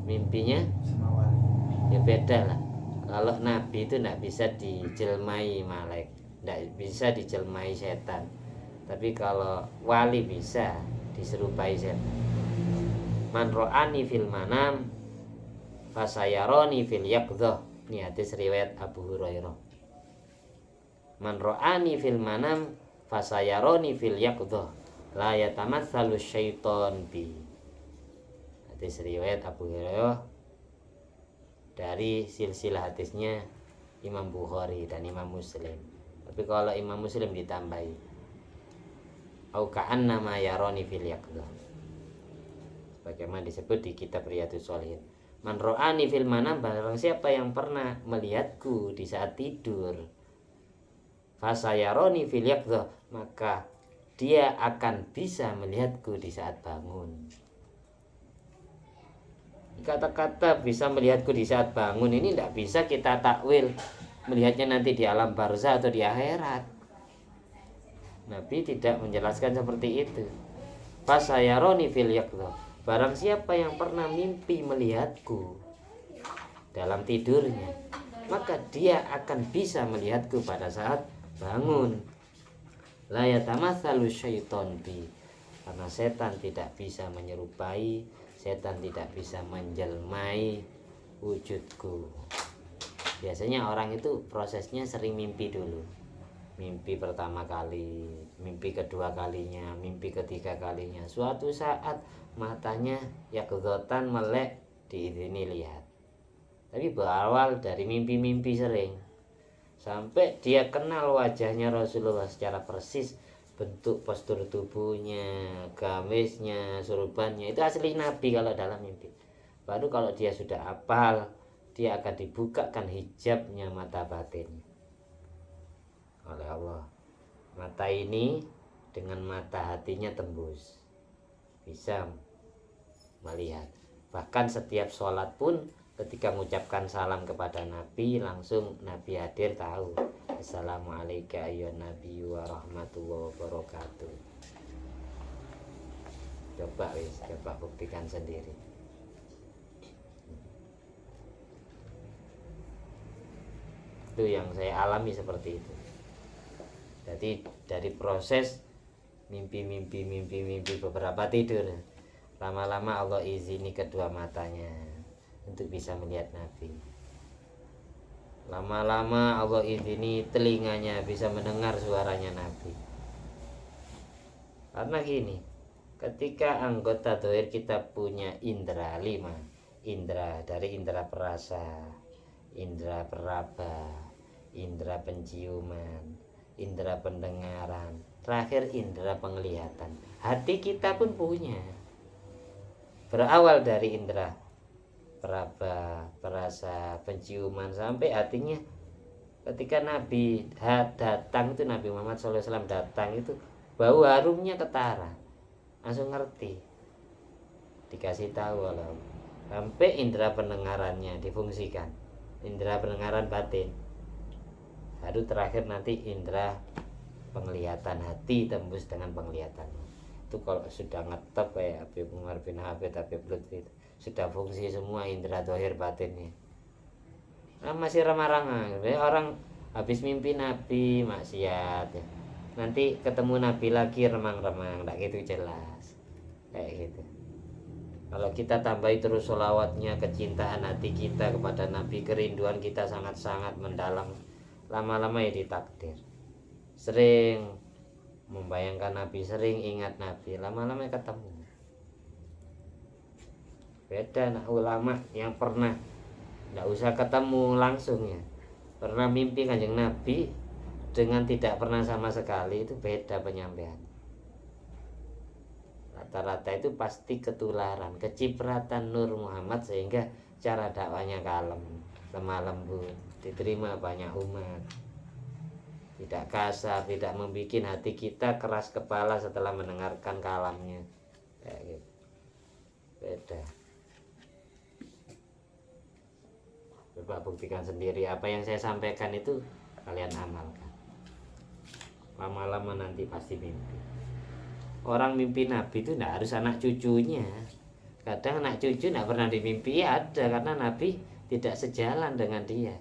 Mimpinya Sama wali. ya beda lah. Kalau Nabi itu tidak bisa dijelmai malaikat, tidak bisa dijelmai setan. Tapi kalau wali bisa diserupai setan. Man ro'ani fil manam fasayaroni fil yaqdhah. Ini hadis riwayat Abu Hurairah. Man ro'ani fil manam fasayaroni fil yaqdhah la yatamatsalu syaiton bi. Hadis riwayat Abu Hurairah dari silsilah hadisnya Imam Bukhari dan Imam Muslim. Tapi kalau Imam Muslim ditambahi au ka'anna ma yaroni fil yaqdhah, sebagaimana disebut di kitab Riyadhus Shalihin. Man ro'ani fil manam, barang siapa yang pernah melihatku di saat tidur, fasayaroni fil yaqdhah, maka dia akan bisa melihatku di saat bangun. Kata-kata bisa melihatku di saat bangun ini tidak bisa kita takwil melihatnya nanti di alam barzah atau di akhirat. Nabi tidak menjelaskan seperti itu. Fasayaroni fil yaqdhah, barang siapa yang pernah mimpi melihatku dalam tidurnya, maka dia akan bisa melihatku pada saat bangun. La yatamatsalu syaiton bi, karena setan tidak bisa menyerupai, setan tidak bisa menjelmai wujudku. Biasanya orang itu prosesnya sering mimpi dulu. Mimpi pertama kali, mimpi kedua kalinya, mimpi ketiga kalinya. Suatu saat matanya ya kegotan melek diizini lihat. Tapi berawal dari mimpi-mimpi sering. Sampai dia kenal wajahnya Rasulullah secara persis, bentuk postur tubuhnya, gamisnya, surbannya, itu asli Nabi kalau dalam mimpi. Baru kalau dia sudah hafal, dia akan dibukakan hijabnya mata batinnya oleh Allah. Mata ini dengan mata hatinya tembus, bisa melihat. Bahkan setiap sholat pun ketika mengucapkan salam kepada Nabi, langsung Nabi hadir tahu. Assalamualaikum ya Nabi wa rahmatullahi wa barakatuh. Coba buktikan sendiri. Itu yang saya alami seperti itu. Jadi dari proses mimpi beberapa tidur, lama-lama Allah izini kedua matanya untuk bisa melihat Nabi. Lama-lama Allah izini telinganya bisa mendengar suaranya Nabi. Karena gini, ketika anggota dohir kita punya indera 5, indera dari indera perasa, indera peraba, indera penciuman, indera pendengaran, terakhir indera penglihatan. Hati kita pun punya. Berawal dari indera peraba, perasa, penciuman sampai hatinya. Ketika Nabi datang itu, Nabi Muhammad SAW datang itu, bau harumnya ketara, langsung ngerti, dikasih tahu oleh Allah. Sampai indera pendengarannya difungsikan, indera pendengaran batin. Baru terakhir nanti indera penglihatan, hati tembus dengan penglihatan. Itu kalau sudah ngetop kayak Habib Umar bin Habib Lutfi, sudah fungsi semua indera dohir batinnya. Nah, masih ramah-ramah. Orang habis mimpi Nabi maksiat ya, nanti ketemu Nabi lagi remang-remang, tak gitu jelas kayak gitu. Kalau kita tambahi terus sholawatnya, kecintaan hati kita kepada Nabi, kerinduan kita sangat-sangat mendalam, lama-lama ya ditakdir. Sering membayangkan Nabi, sering ingat Nabi, lama-lama ketemu. Beda nah, ulama yang pernah tidak usah ketemu langsung ya, pernah mimpi kanjeng Nabi dengan tidak pernah sama sekali, itu beda penyampaian. Rata-rata itu pasti ketularan, kecipratan Nur Muhammad, sehingga cara dakwanya kalem, lemah lembut, diterima banyak umat, tidak kasar, tidak membuat hati kita keras kepala setelah mendengarkan kalamnya kayak gitu. Beda. Coba buktikan sendiri, apa yang saya sampaikan itu kalian amalkan. Lama-lama nanti pasti mimpi. Orang mimpi Nabi itu tidak harus anak cucunya. Kadang anak cucu tidak pernah dimimpi, ada, karena Nabi tidak sejalan dengan dia.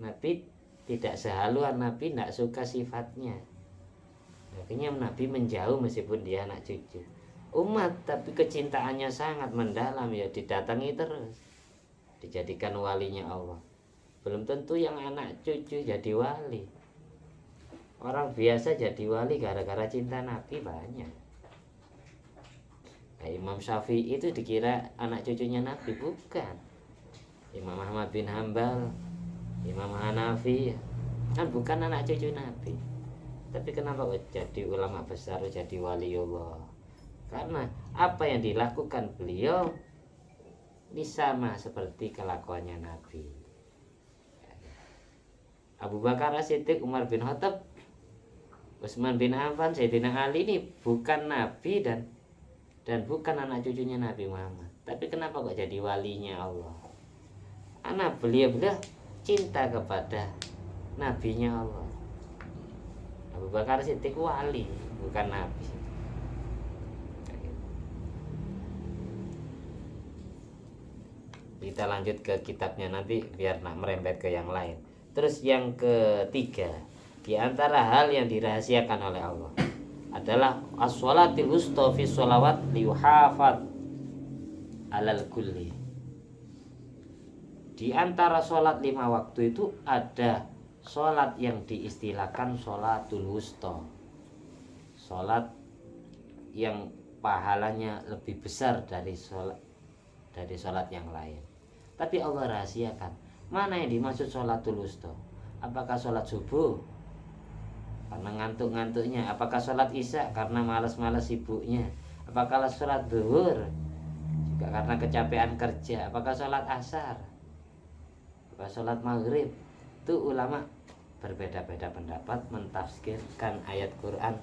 Nabi tidak sehaluan, Nabi tidak suka sifatnya. Akhirnya Nabi menjauh meskipun dia anak cucu. Umat tapi kecintaannya sangat mendalam ya, didatangi terus, dijadikan walinya Allah. Belum tentu yang anak cucu jadi wali. Orang biasa jadi wali gara-gara cinta Nabi banyak. Nah, Imam Syafi'i itu dikira anak cucunya Nabi, bukan. Imam Ahmad bin Hambal, Imam Hanafi kan bukan anak cucu Nabi. Tapi kenapa jadi ulama besar, jadi waliullah? Karena apa yang dilakukan beliau ini sama seperti kelakuannya Nabi. Abu Bakar As-Siddiq, Umar bin Khattab, Utsman bin Affan, Sayyidina Ali ini bukan Nabi dan bukan anak cucunya Nabi Muhammad. Tapi kenapa kok jadi walinya Allah? Karena beliau cinta kepada nabinya Allah. Abu Bakar Siddiq wali, bukan nabi. Kita lanjut ke kitabnya nanti biar nak merembet ke yang lain. Terus yang ketiga, di antara hal yang dirahasiakan oleh Allah adalah as-sholatil wusta fi sholawat liyuhafad alal kulli. Di antara sholat 5 waktu itu ada sholat yang diistilahkan sholatul wusta, sholat yang pahalanya lebih besar dari sholat yang lain. Tapi Allah rahasiakan mana yang dimaksud sholatul wusta. Apakah sholat subuh karena ngantuk-ngantuknya? Apakah sholat isya karena malas-malas sibuknya? Apakah sholat zuhur juga karena kecapean kerja? Apakah sholat asar? Apakah sholat maghrib? Itu ulama berbeda-beda pendapat mentafsirkan ayat Quran,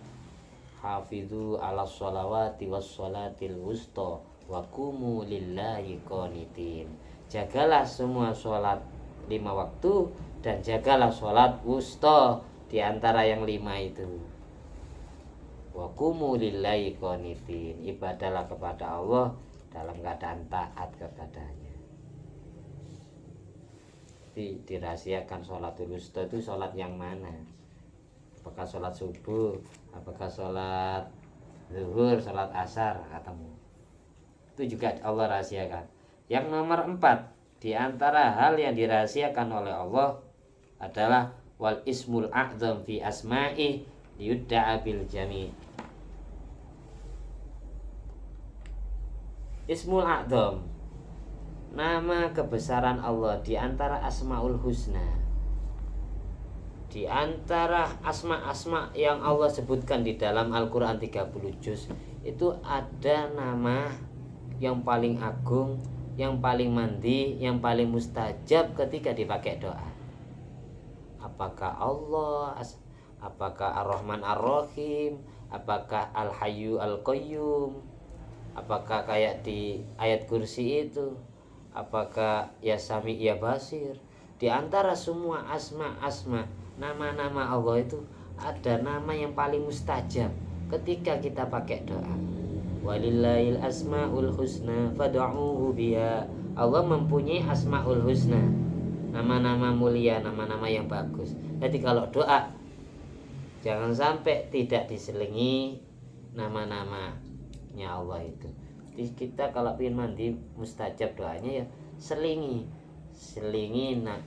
hafidhu ala sholawati was sholatil wusta wa qumu lillahi qanitin. Jagalah semua sholat 5 waktu dan jagalah sholat wusta di antara yang 5 itu. Wa qumu lillahi qanitin. Ibadahlah kepada Allah dalam keadaan taat kepadanya. Dirahasiakan sholatul wusta itu sholat yang mana? Apakah sholat subuh? Apakah sholat zuhur? Sholat asar? Katamu. Itu juga Allah rahasiakan. Yang nomor 4 di antara hal yang dirahasiakan oleh Allah adalah wal ismul a'zam fi asma'i liyudda'a bil jami'. Ismul a'zam, nama kebesaran Allah di antara Asmaul Husna. Di antara asma-asma yang Allah sebutkan di dalam Al-Quran 30 juz, itu ada nama yang paling agung, yang paling mandi, yang paling mustajab ketika dipakai doa. Apakah Allah, apakah Ar-Rahman Ar-Rahim, apakah Al-Hayyu Al-Qayyum, apakah kayak di ayat kursi itu, apakah ya Sami ya Basir. Di antara semua asma-asma, nama-nama Allah itu ada nama yang paling mustajab ketika kita pakai doa. Walillahil asmaul husna fad'uuhu biha. Allah mempunyai asmaul husna, nama-nama mulia, nama-nama yang bagus. Jadi kalau doa jangan sampai tidak diselingi nama-namanya Allah itu. Jadi kita kalau ingin mandi mustajab doanya ya selingi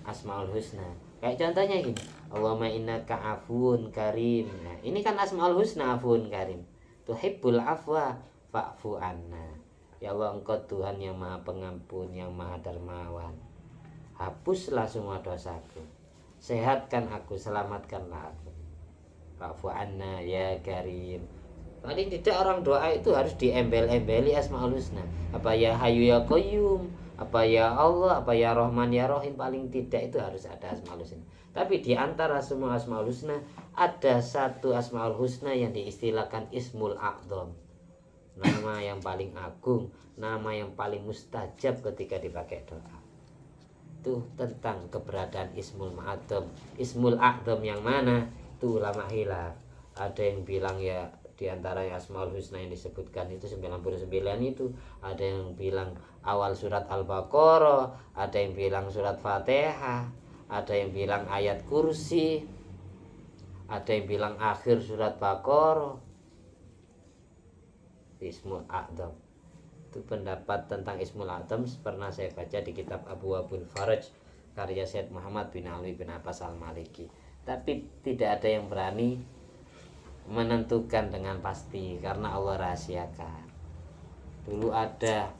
asmaul husna. Kayak contohnya gini, Allahumma innaka afuun karim. Nah, ini kan asmaul husna, afuun karim. Tuhibbul afwa fa'fu anna. Ya Allah, Engkau Tuhan yang Maha Pengampun, yang Maha Dermawan. Hapuslah semua dosaku. Sehatkan aku, selamatkanlah aku. Fa'fu anna ya karim. Paling tidak orang doa itu harus diembel-embeli asmaul husna. Apa ya Hayyu ya Qayyum, apa ya Allah, apa ya Rahman ya Rahim, paling tidak itu harus ada asmaul husna. Tapi di antara semua asmaul husna ada satu asmaul husna yang diistilahkan ismul a'zam, nama yang paling agung, nama yang paling mustajab ketika dipakai doa. Itu tentang keberadaan ismul a'zam. Ismul a'zam yang mana? Itu ulama khilaf. Ada yang bilang ya di antara asmaul husna yang disebutkan itu 99 itu, ada yang bilang awal surat Al-Baqarah, ada yang bilang surat Fatihah, ada yang bilang ayat kursi, ada yang bilang akhir surat Baqarah. Ismul A'zam itu pendapat tentang Ismul A'zam pernah saya baca di kitab Abwaabul Faraj karya Syed Muhammad bin Ali bin Abbas Al-Maliki. Tapi tidak ada yang berani menentukan dengan pasti karena Allah rahasiakan. Dulu ada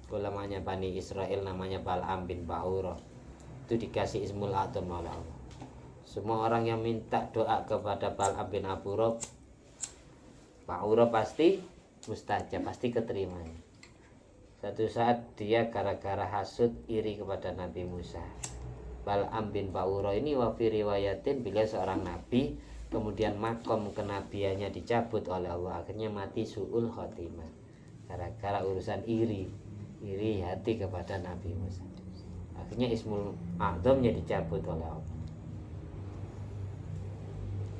ulamanya Bani Israel namanya Bal'am bin Ba'urah, itu dikasih Ismul A'zam oleh Allah. Semua orang yang minta doa kepada Bal'am bin Ba'urah pasti mustajab, pasti keterimanya. Satu saat dia gara-gara hasud iri kepada Nabi Musa. Bal'am bin Ba'urah ini wafi riwayatin beliau seorang nabi, kemudian makom kenabiannya dicabut oleh Allah, akhirnya mati su'ul khotimah gara-gara urusan iri hati kepada Nabi Musa. Akhirnya Ismul A'zamnya dicabut oleh Allah.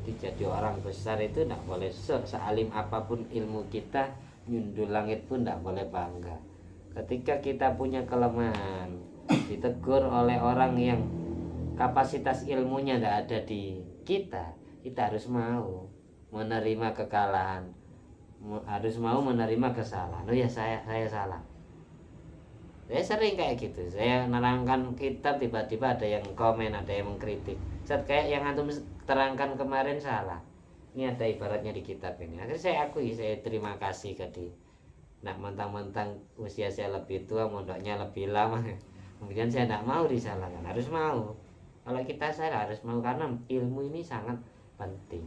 Jadi orang besar itu tidak boleh sealim apapun ilmu kita, nyundul langit pun tidak boleh bangga. Ketika kita punya kelemahan, ditegur oleh orang yang kapasitas ilmunya tidak ada di kita, kita harus mau menerima kekalahan, harus mau menerima kesalahan. Oh ya saya salah. Saya sering kayak gitu. Saya nerangkan kitab tiba-tiba ada yang komen, ada yang mengkritik. Saat kayak yang antum terangkan kemarin salah. Ini ada ibaratnya di kitab ini. Akhirnya saya akui, saya terima kasih ke dia. Nak mentang-mentang usia saya lebih tua, mondoknya lebih lama. Kemudian saya tidak mau disalahkan, harus mau. Kalau kita salah harus mau karena ilmu ini sangat penting.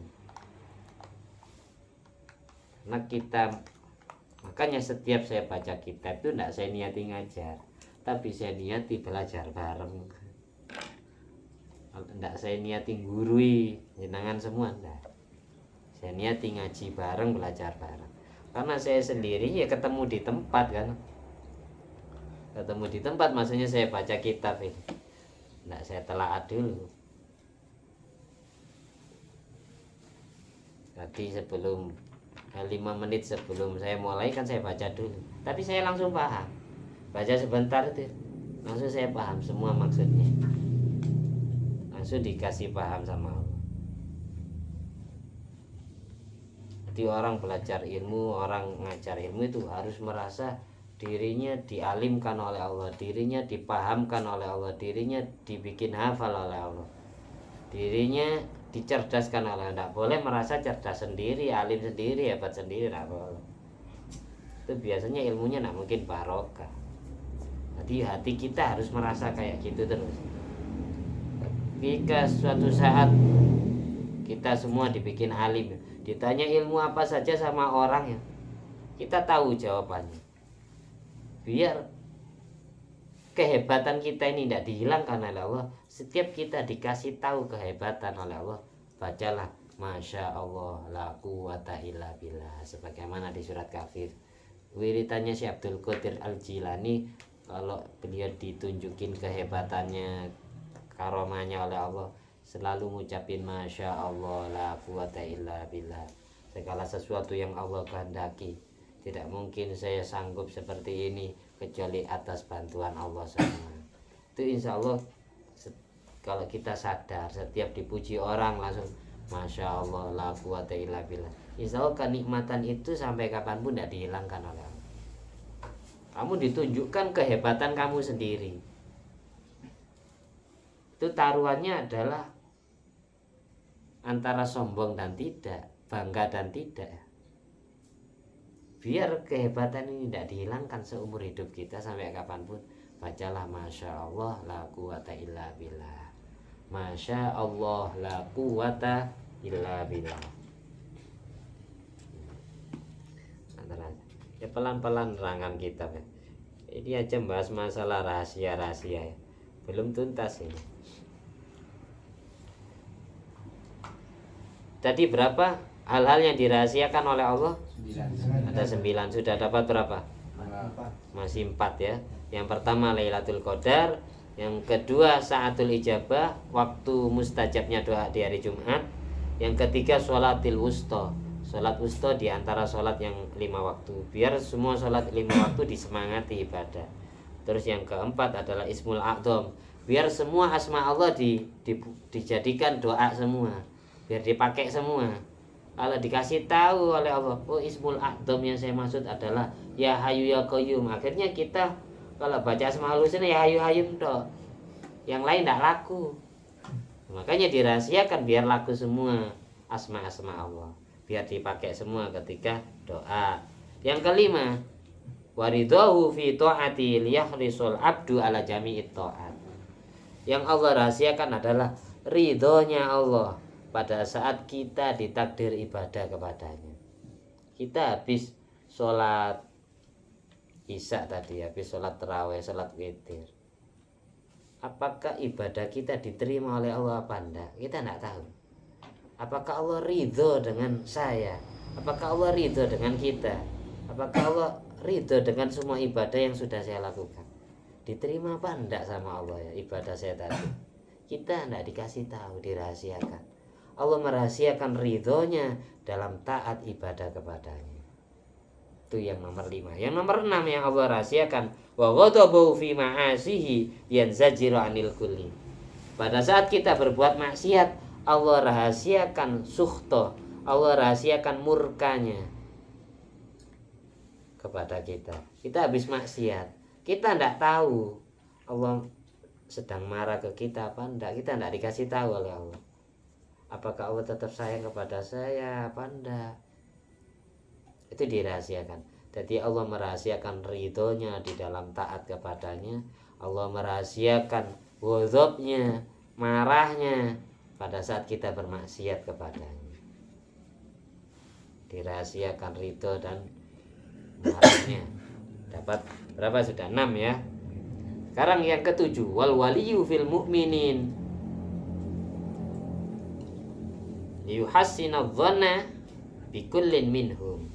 Karena kita, makanya setiap saya baca kitab itu tidak saya niati ngajar, tapi saya niati belajar bareng. Tidak saya niati gurui jenengan semua, enggak. Saya niati ngaji bareng, belajar bareng. Karena saya sendiri ya ketemu di tempat kan. Ketemu di tempat maksudnya saya baca kitab ini. Enggak saya telaah dulu. Tadi sebelum 5 menit sebelum saya mulai kan saya baca dulu. Tapi saya langsung paham. Baca sebentar itu langsung saya paham semua maksudnya. Langsung dikasih paham sama Allah. Jadi orang belajar ilmu, orang ngajar ilmu itu harus merasa dirinya dialimkan oleh Allah, dirinya dipahamkan oleh Allah, dirinya dibikin hafal oleh Allah, dirinya dicerdaskan oleh Allah. Tidak boleh merasa cerdas sendiri, alim sendiri, hebat sendiri, tidak boleh. Itu biasanya ilmunya tidak mungkin barokah. Jadi hati kita harus merasa kayak gitu terus. Jika suatu saat kita semua dibikin alim, ditanya ilmu apa saja sama orang ya, kita tahu jawabannya. Biar kehebatan kita ini tidak dihilangkan oleh Allah. Setiap kita dikasih tahu kehebatan oleh Allah, bacalah Masya Allah la quwata illa billah, sebagaimana di surat Kafir. Wiritannya Syekh Abdul Qadir Al-Jilani, kalau beliau ditunjukin kehebatannya, karomahnya oleh Allah, selalu ngucapin Masya Allah la quwata illa billah. Segala sesuatu yang Allah kehendaki, tidak mungkin saya sanggup seperti ini kecuali atas bantuan Allah semua. Itu insya Allah kalau kita sadar, setiap dipuji orang langsung Masya Allah la quwata illa billah, insya Allah kenikmatan itu sampai kapanpun tidak dihilangkan oleh Allah. Kamu ditunjukkan kehebatan kamu sendiri. Itu taruhannya adalah antara sombong dan tidak, bangga dan tidak. Biar kehebatan ini tidak dihilangkan seumur hidup kita sampai kapanpun, bacalah Masya Allah la quwata illa billah, Masya Allah la quwata illa billah. Ya pelan-pelan nerangan kita ya. Ini aja bahas masalah rahasia-rahasia ya. Belum tuntas ini. Tadi berapa hal-hal yang dirahasiakan oleh Allah? 9. Ada 9. Sudah dapat berapa? 4. Masih 4 ya. Yang pertama Lailatul Qadar, yang kedua Sa'atul Ijabah, waktu mustajabnya doa di hari Jumat. Yang ketiga Sholatil Wusta, sholat wusta di antara sholat yang 5 waktu. Biar semua sholat 5 waktu disemangati ibadah. Terus yang keempat adalah Ismul A'dham, biar semua asma Allah dijadikan doa semua, biar dipakai semua. Kalau dikasih tahu oleh Allah, oh Ismul A'dham yang saya maksud adalah Ya Hayyu Ya Qayyum, akhirnya kita kalau baca Asmaul Husna Ya Hayyu Hayyum toh, yang lain tidak laku. Makanya dirahasiakan biar laku semua asma-asma Allah, biar dipakai semua ketika doa. Yang kelima, waridahu fi ta'ati liyahrisul abdu ala jami'it ta'at. Yang Allah rahasiakan adalah ridhonya Allah pada saat kita ditakdir ibadah kepadanya. Kita habis sholat isya tadi, habis sholat tarawih, sholat witir, apakah ibadah kita diterima oleh Allah apa enggak? Kita enggak tahu. Apakah Allah ridho dengan saya? Apakah Allah ridho dengan kita? Apakah Allah ridho dengan semua ibadah yang sudah saya lakukan? Diterima apa enggak sama Allah ya ibadah saya tadi? Kita enggak dikasih tahu, dirahasiakan. Allah merahasiakan ridhonya dalam taat ibadah kepadanya. Itu yang nomor 5. Yang nomor 6 yang Allah rahasiakan, wa ghadabu fi ma'asihi yanzajiru anil kulli. Pada saat kita berbuat maksiat, Allah rahasiakan sukhto, Allah rahasiakan murkanya kepada kita. Kita habis maksiat, Kita tidak tahu Allah sedang marah ke kita apa enggak, kita tidak dikasih tahu oleh Allah. Apakah Allah tetap sayang kepada saya apa enggak, itu dirahasiakan. Jadi Allah merahasiakan ridhonya di dalam taat kepadanya, Allah merahasiakan ghadabnya, marahnya pada saat kita bermaksiat kepadanya. Dirahasiakan ridho dan marahnya. Dapat berapa sudah? 6 ya. Sekarang yang ketujuh, wal waliyu fil mu'minin yuhassina dhanna bikullin minhum.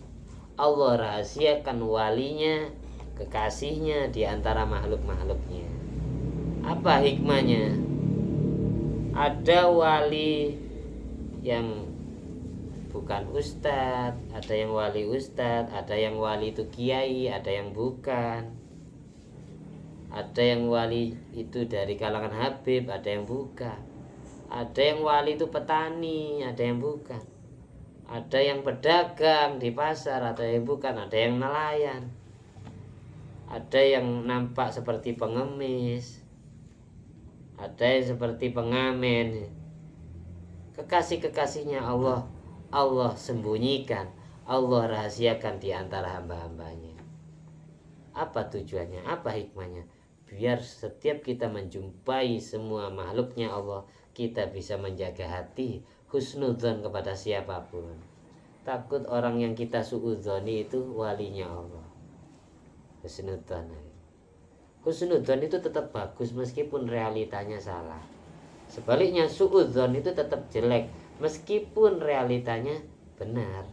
Allah rahasiakan walinya, kekasihnya di antara makhluk-makhluknya. Apa hikmahnya? Ada wali yang bukan ustadz, ada yang wali ustadz, ada yang wali itu kiai, ada yang bukan. Ada yang wali itu dari kalangan Habib, ada yang bukan. Ada yang wali itu petani, ada yang bukan. Ada yang pedagang di pasar, ada yang bukan. Ada yang nelayan. Ada yang nampak seperti pengemis. Ada yang seperti pengamen. Kekasih-kekasihnya Allah, Allah sembunyikan, Allah rahasiakan di antara hamba-hambanya. Apa tujuannya? Apa hikmahnya? Biar setiap kita menjumpai semua makhluknya Allah, kita bisa menjaga hati husnudzon kepada siapapun. Takut orang yang kita suudzoni itu walinya Allah. Husnudzon. Husnudzon itu tetap bagus meskipun realitanya salah. Sebaliknya suudzon itu tetap jelek meskipun realitanya benar.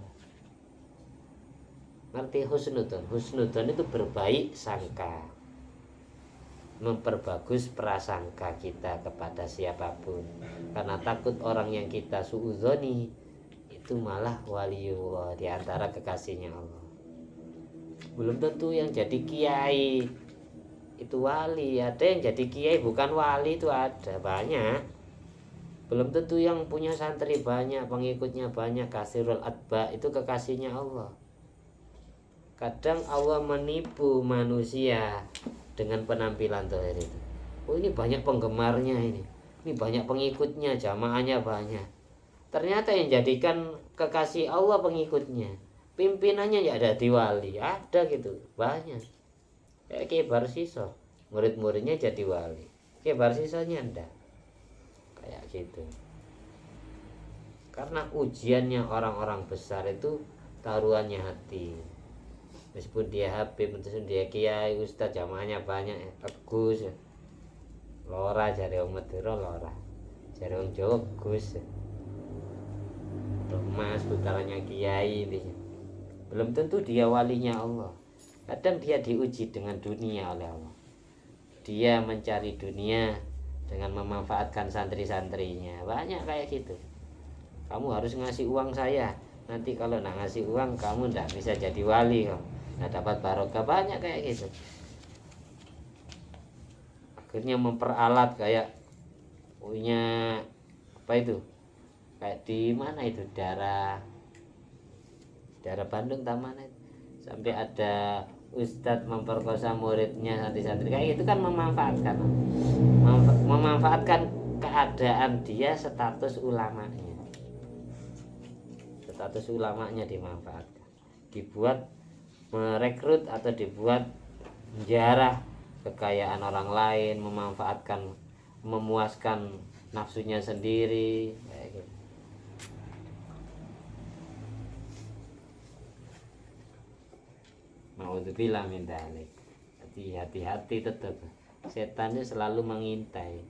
Ngerti husnudzon? Husnudzon itu berbaik sangka, memperbagus prasangka kita kepada siapapun. Karena takut orang yang kita suudzoni itu malah waliullah, di antara kekasihnya Allah. Belum tentu yang jadi kiai itu wali. Ada yang jadi kiai bukan wali, itu ada banyak. Belum tentu yang punya santri banyak, pengikutnya banyak, kasirul atba itu kekasihnya Allah. Kadang Allah menipu manusia dengan penampilan zahir itu. Oh, ini banyak penggemarnya, ini banyak pengikutnya, jamaahnya banyak. Ternyata yang jadikan kekasih Allah pengikutnya, pimpinannya ya ada di wali, ada gitu banyak. Kayak Kiai Barsiso, murid-muridnya jadi wali, Kiai Barsisonya enggak, kayak gitu. Karena ujiannya orang-orang besar itu taruhannya hati. Meskipun dia Habib, meskipun dia kiai, ustaz, jamaahnya banyak, Gus, lora jari wong Madura, lora jari wong Jawa, Gus, Mas putaranya kiai, belum tentu dia walinya Allah. Kadang dia diuji dengan dunia oleh Allah. Dia mencari dunia dengan memanfaatkan santri-santrinya, banyak kayak gitu. Kamu harus ngasih uang saya, nanti kalau nggak ngasih uang kamu nggak bisa jadi wali, kamu nggak dapat barokah, banyak kayak gitu. Akhirnya memperalat kayak punya apa itu, kayak di mana itu, daerah Bandung taman itu, sampai ada ustadz memperkosa muridnya, santri-santri kayak gitu kan, memanfaatkan keadaan dia, status ulamanya dimanfaatkan, dibuat merekrut atau dibuat menjarah kekayaan orang lain, memanfaatkan, memuaskan nafsunya sendiri kayak gitu. Naudzubillah min dzalik. Jadi hati-hati tetap. Setan itu selalu mengintai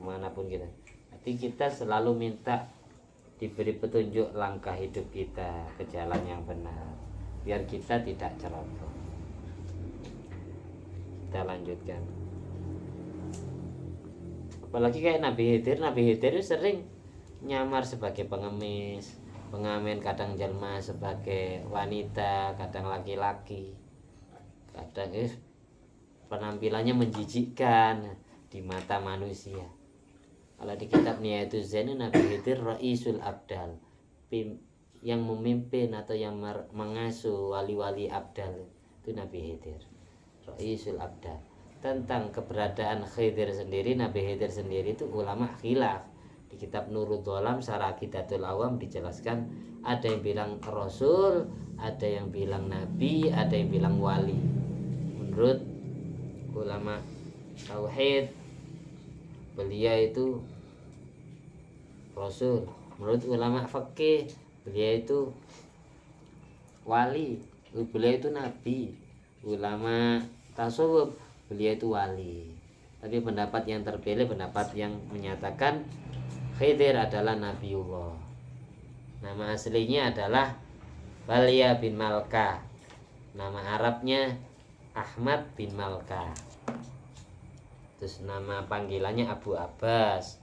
kemanapun kita. Jadi kita selalu minta diberi petunjuk langkah hidup kita ke jalan yang benar, biar kita tidak ceroboh. Kita lanjutkan. Apalagi kayak Nabi Khidir sering nyamar sebagai pengemis, pengamen, kadang jelma sebagai wanita, kadang laki-laki, kadang penampilannya menjijikkan di mata manusia. Kalau di kitab Nihayatul Zain, Nabi Khidir Raisul Abdal, yang memimpin atau yang mengasuh wali-wali abdal, itu Nabi Khidir Raisul Abdal. Tentang keberadaan Khidir sendiri, Nabi Khidir sendiri itu ulama khilaf. Di kitab Nurul Dholam Syarah Aqidatul Awam dijelaskan, ada yang bilang Rasul, ada yang bilang Nabi, ada yang bilang wali. Menurut ulama tauhid, beliau itu Rasul. Menurut ulama fikih, beliau itu wali, beliau itu nabi. Ulama tasawuf, beliau itu wali. Tapi pendapat yang terpilih pendapat yang menyatakan Khidir adalah Nabiullah. Nama aslinya adalah Balia bin Malka. Nama Arabnya Ahmad bin Malka. Terus nama panggilannya Abu Abbas.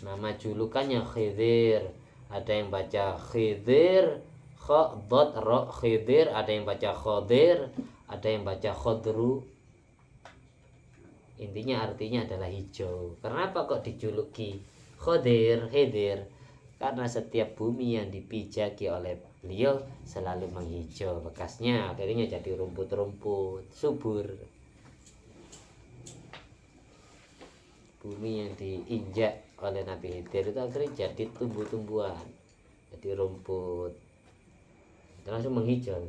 Nama julukannya Khidir. Ada yang baca Khidir, kha dot ro Khidir, ada yang baca Khodir, ada yang baca Khodru. Intinya artinya adalah hijau. Kenapa kok dijuluki Khidir? Karena setiap bumi yang dipijaki oleh beliau selalu menghijau bekasnya, akhirnya jadi rumput-rumput subur. Bumi yang diinjak oleh Nabi Khidir itu akhirnya jadi tumbuh-tumbuhan, jadi rumput, itu langsung menghijau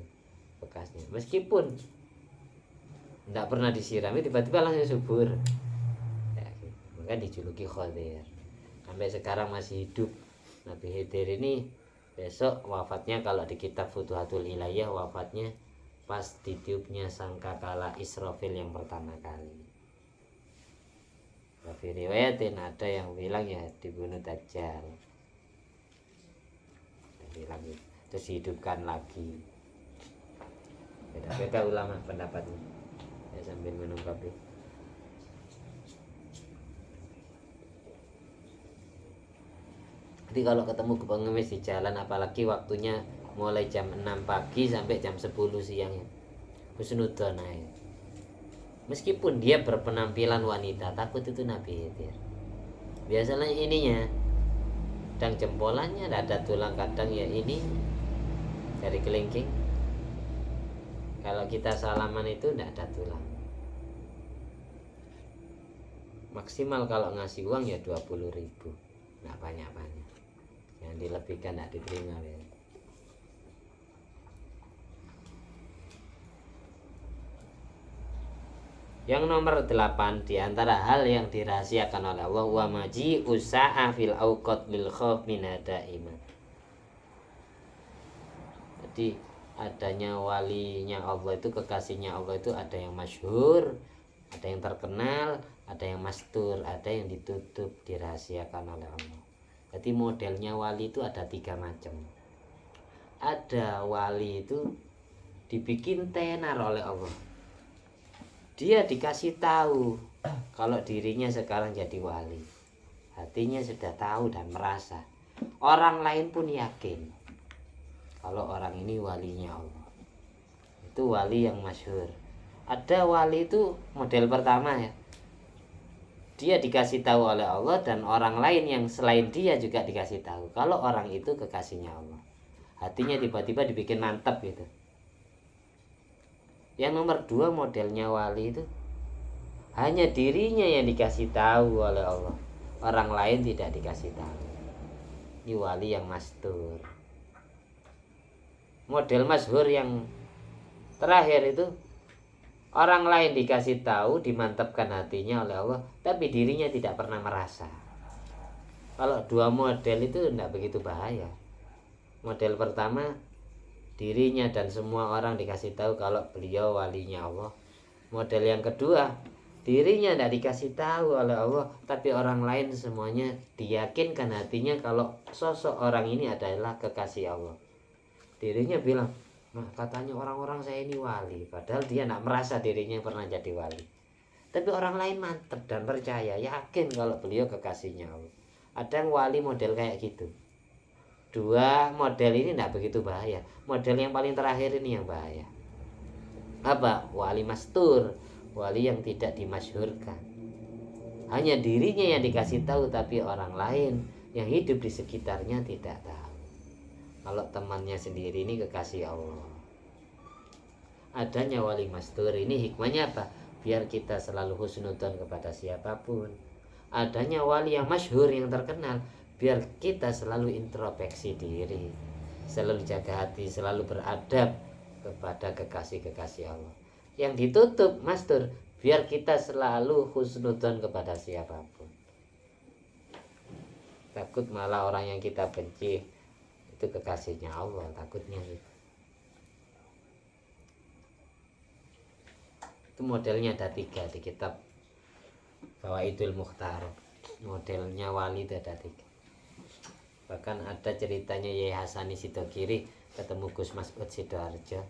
bekasnya. Meskipun tidak pernah disirami, tiba-tiba langsung subur ya, maka dijuluki Khidir. Sampai sekarang masih hidup Nabi Khidir ini. Besok wafatnya, kalau di kitab Futuhatul Ilayah, wafatnya pas ditiupnya sangkakala Israfil yang pertama kali. Tapi riwayatin ada yang bilang ya dibunuh Dajjal, bilang terus dihidupkan lagi. Beda-beda ulama pendapatnya. Ya, sambil minum kopi. Jadi kalau ketemu pengemis di jalan, apalagi waktunya mulai jam 6 pagi sampai jam 10 siang, husnudon aja. Meskipun dia berpenampilan wanita, takut itu Nabi Khidir. Biasanya ininya kadang jempolannya ada tulang, kadang ya ini dari kelingking. Kalau kita salaman itu tidak ada tulang. Maksimal kalau ngasih uang ya 20.000, nggak banyak-banyak. Yang dilebihkan tidak diterima ya. Yang nomor 8, di antara hal yang dirahasiakan oleh Allah, wa maji usa'a fil auqat lil khauf min daima. Jadi adanya walinya Allah itu, kekasihnya Allah itu ada yang masyhur, ada yang terkenal, ada yang mastur, ada yang ditutup, dirahasiakan oleh Allah. Jadi modelnya wali itu ada 3 macam. Ada wali itu dibikin tenar oleh Allah. Dia dikasih tahu kalau dirinya sekarang jadi wali. Hatinya sudah tahu dan merasa. Orang lain pun yakin kalau orang ini walinya Allah. Itu wali yang masyhur. Ada wali itu model pertama ya. Dia dikasih tahu oleh Allah dan orang lain yang selain dia juga dikasih tahu kalau orang itu kekasihnya Allah. Hatinya tiba-tiba dibikin mantap gitu. Yang nomor 2 modelnya wali itu hanya dirinya yang dikasih tahu oleh Allah, orang lain tidak dikasih tahu. Ini wali yang mastur. Model masyhur yang terakhir itu orang lain dikasih tahu, dimantapkan hatinya oleh Allah, tapi dirinya tidak pernah merasa. Kalau 2 model itu tidak begitu bahaya. Model pertama, dirinya dan semua orang dikasih tahu kalau beliau walinya Allah. Model yang kedua, dirinya tidak dikasih tahu oleh Allah, tapi orang lain semuanya diyakinkan hatinya kalau sosok orang ini adalah kekasih Allah. Dirinya bilang, nah katanya orang-orang saya ini wali, padahal dia tidak merasa dirinya pernah jadi wali. Tapi orang lain mantap dan percaya, yakin kalau beliau kekasihnya Allah. Ada yang wali model kayak gitu. 2 model ini tidak begitu bahaya. Model yang paling terakhir ini yang bahaya. Apa? Wali mastur, wali yang tidak dimasyhurkan. Hanya dirinya yang dikasih tahu, tapi orang lain yang hidup di sekitarnya tidak tahu kalau temannya sendiri ini kekasih Allah. adanya wali mastur ini hikmahnya apa? Biar kita selalu husnudzon kepada siapapun. Adanya wali yang masyhur yang terkenal, biar kita selalu introspeksi diri, selalu jaga hati, selalu beradab kepada kekasih-kekasih Allah. Yang ditutup mastur, biar kita selalu husnudzon kepada siapapun. Takut malah orang yang kita benci itu kekasihnya Allah, takutnya gitu. Itu modelnya ada 3 di kitab Fawaidul Mukhtar. Modelnya wali itu ada 3. Bahkan ada ceritanya Yai Hasani Sidogiri ketemu Gus Mas'ud Sidoarjo.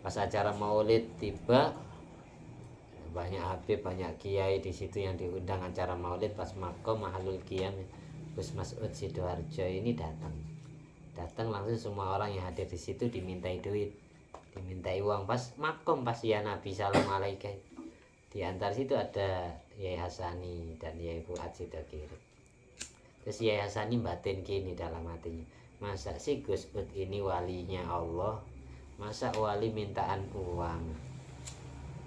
Pas acara maulid tiba, banyak habib, banyak kiai di situ yang diundang acara maulid. Pas makom mahalul qiyam, Gus Mas'ud Sidoarjo ini datang langsung semua orang yang hadir di situ dimintai duit, dimintai uang. Pas makom, pas ya Nabi salam alaikum, di antara situ ada Yai Hasani dan Yai Fuad Sidogiri. Terus Yai Hasani batin gini dalam hatinya, masa sih Gus Ud ini walinya Allah, masa wali mintaan uang,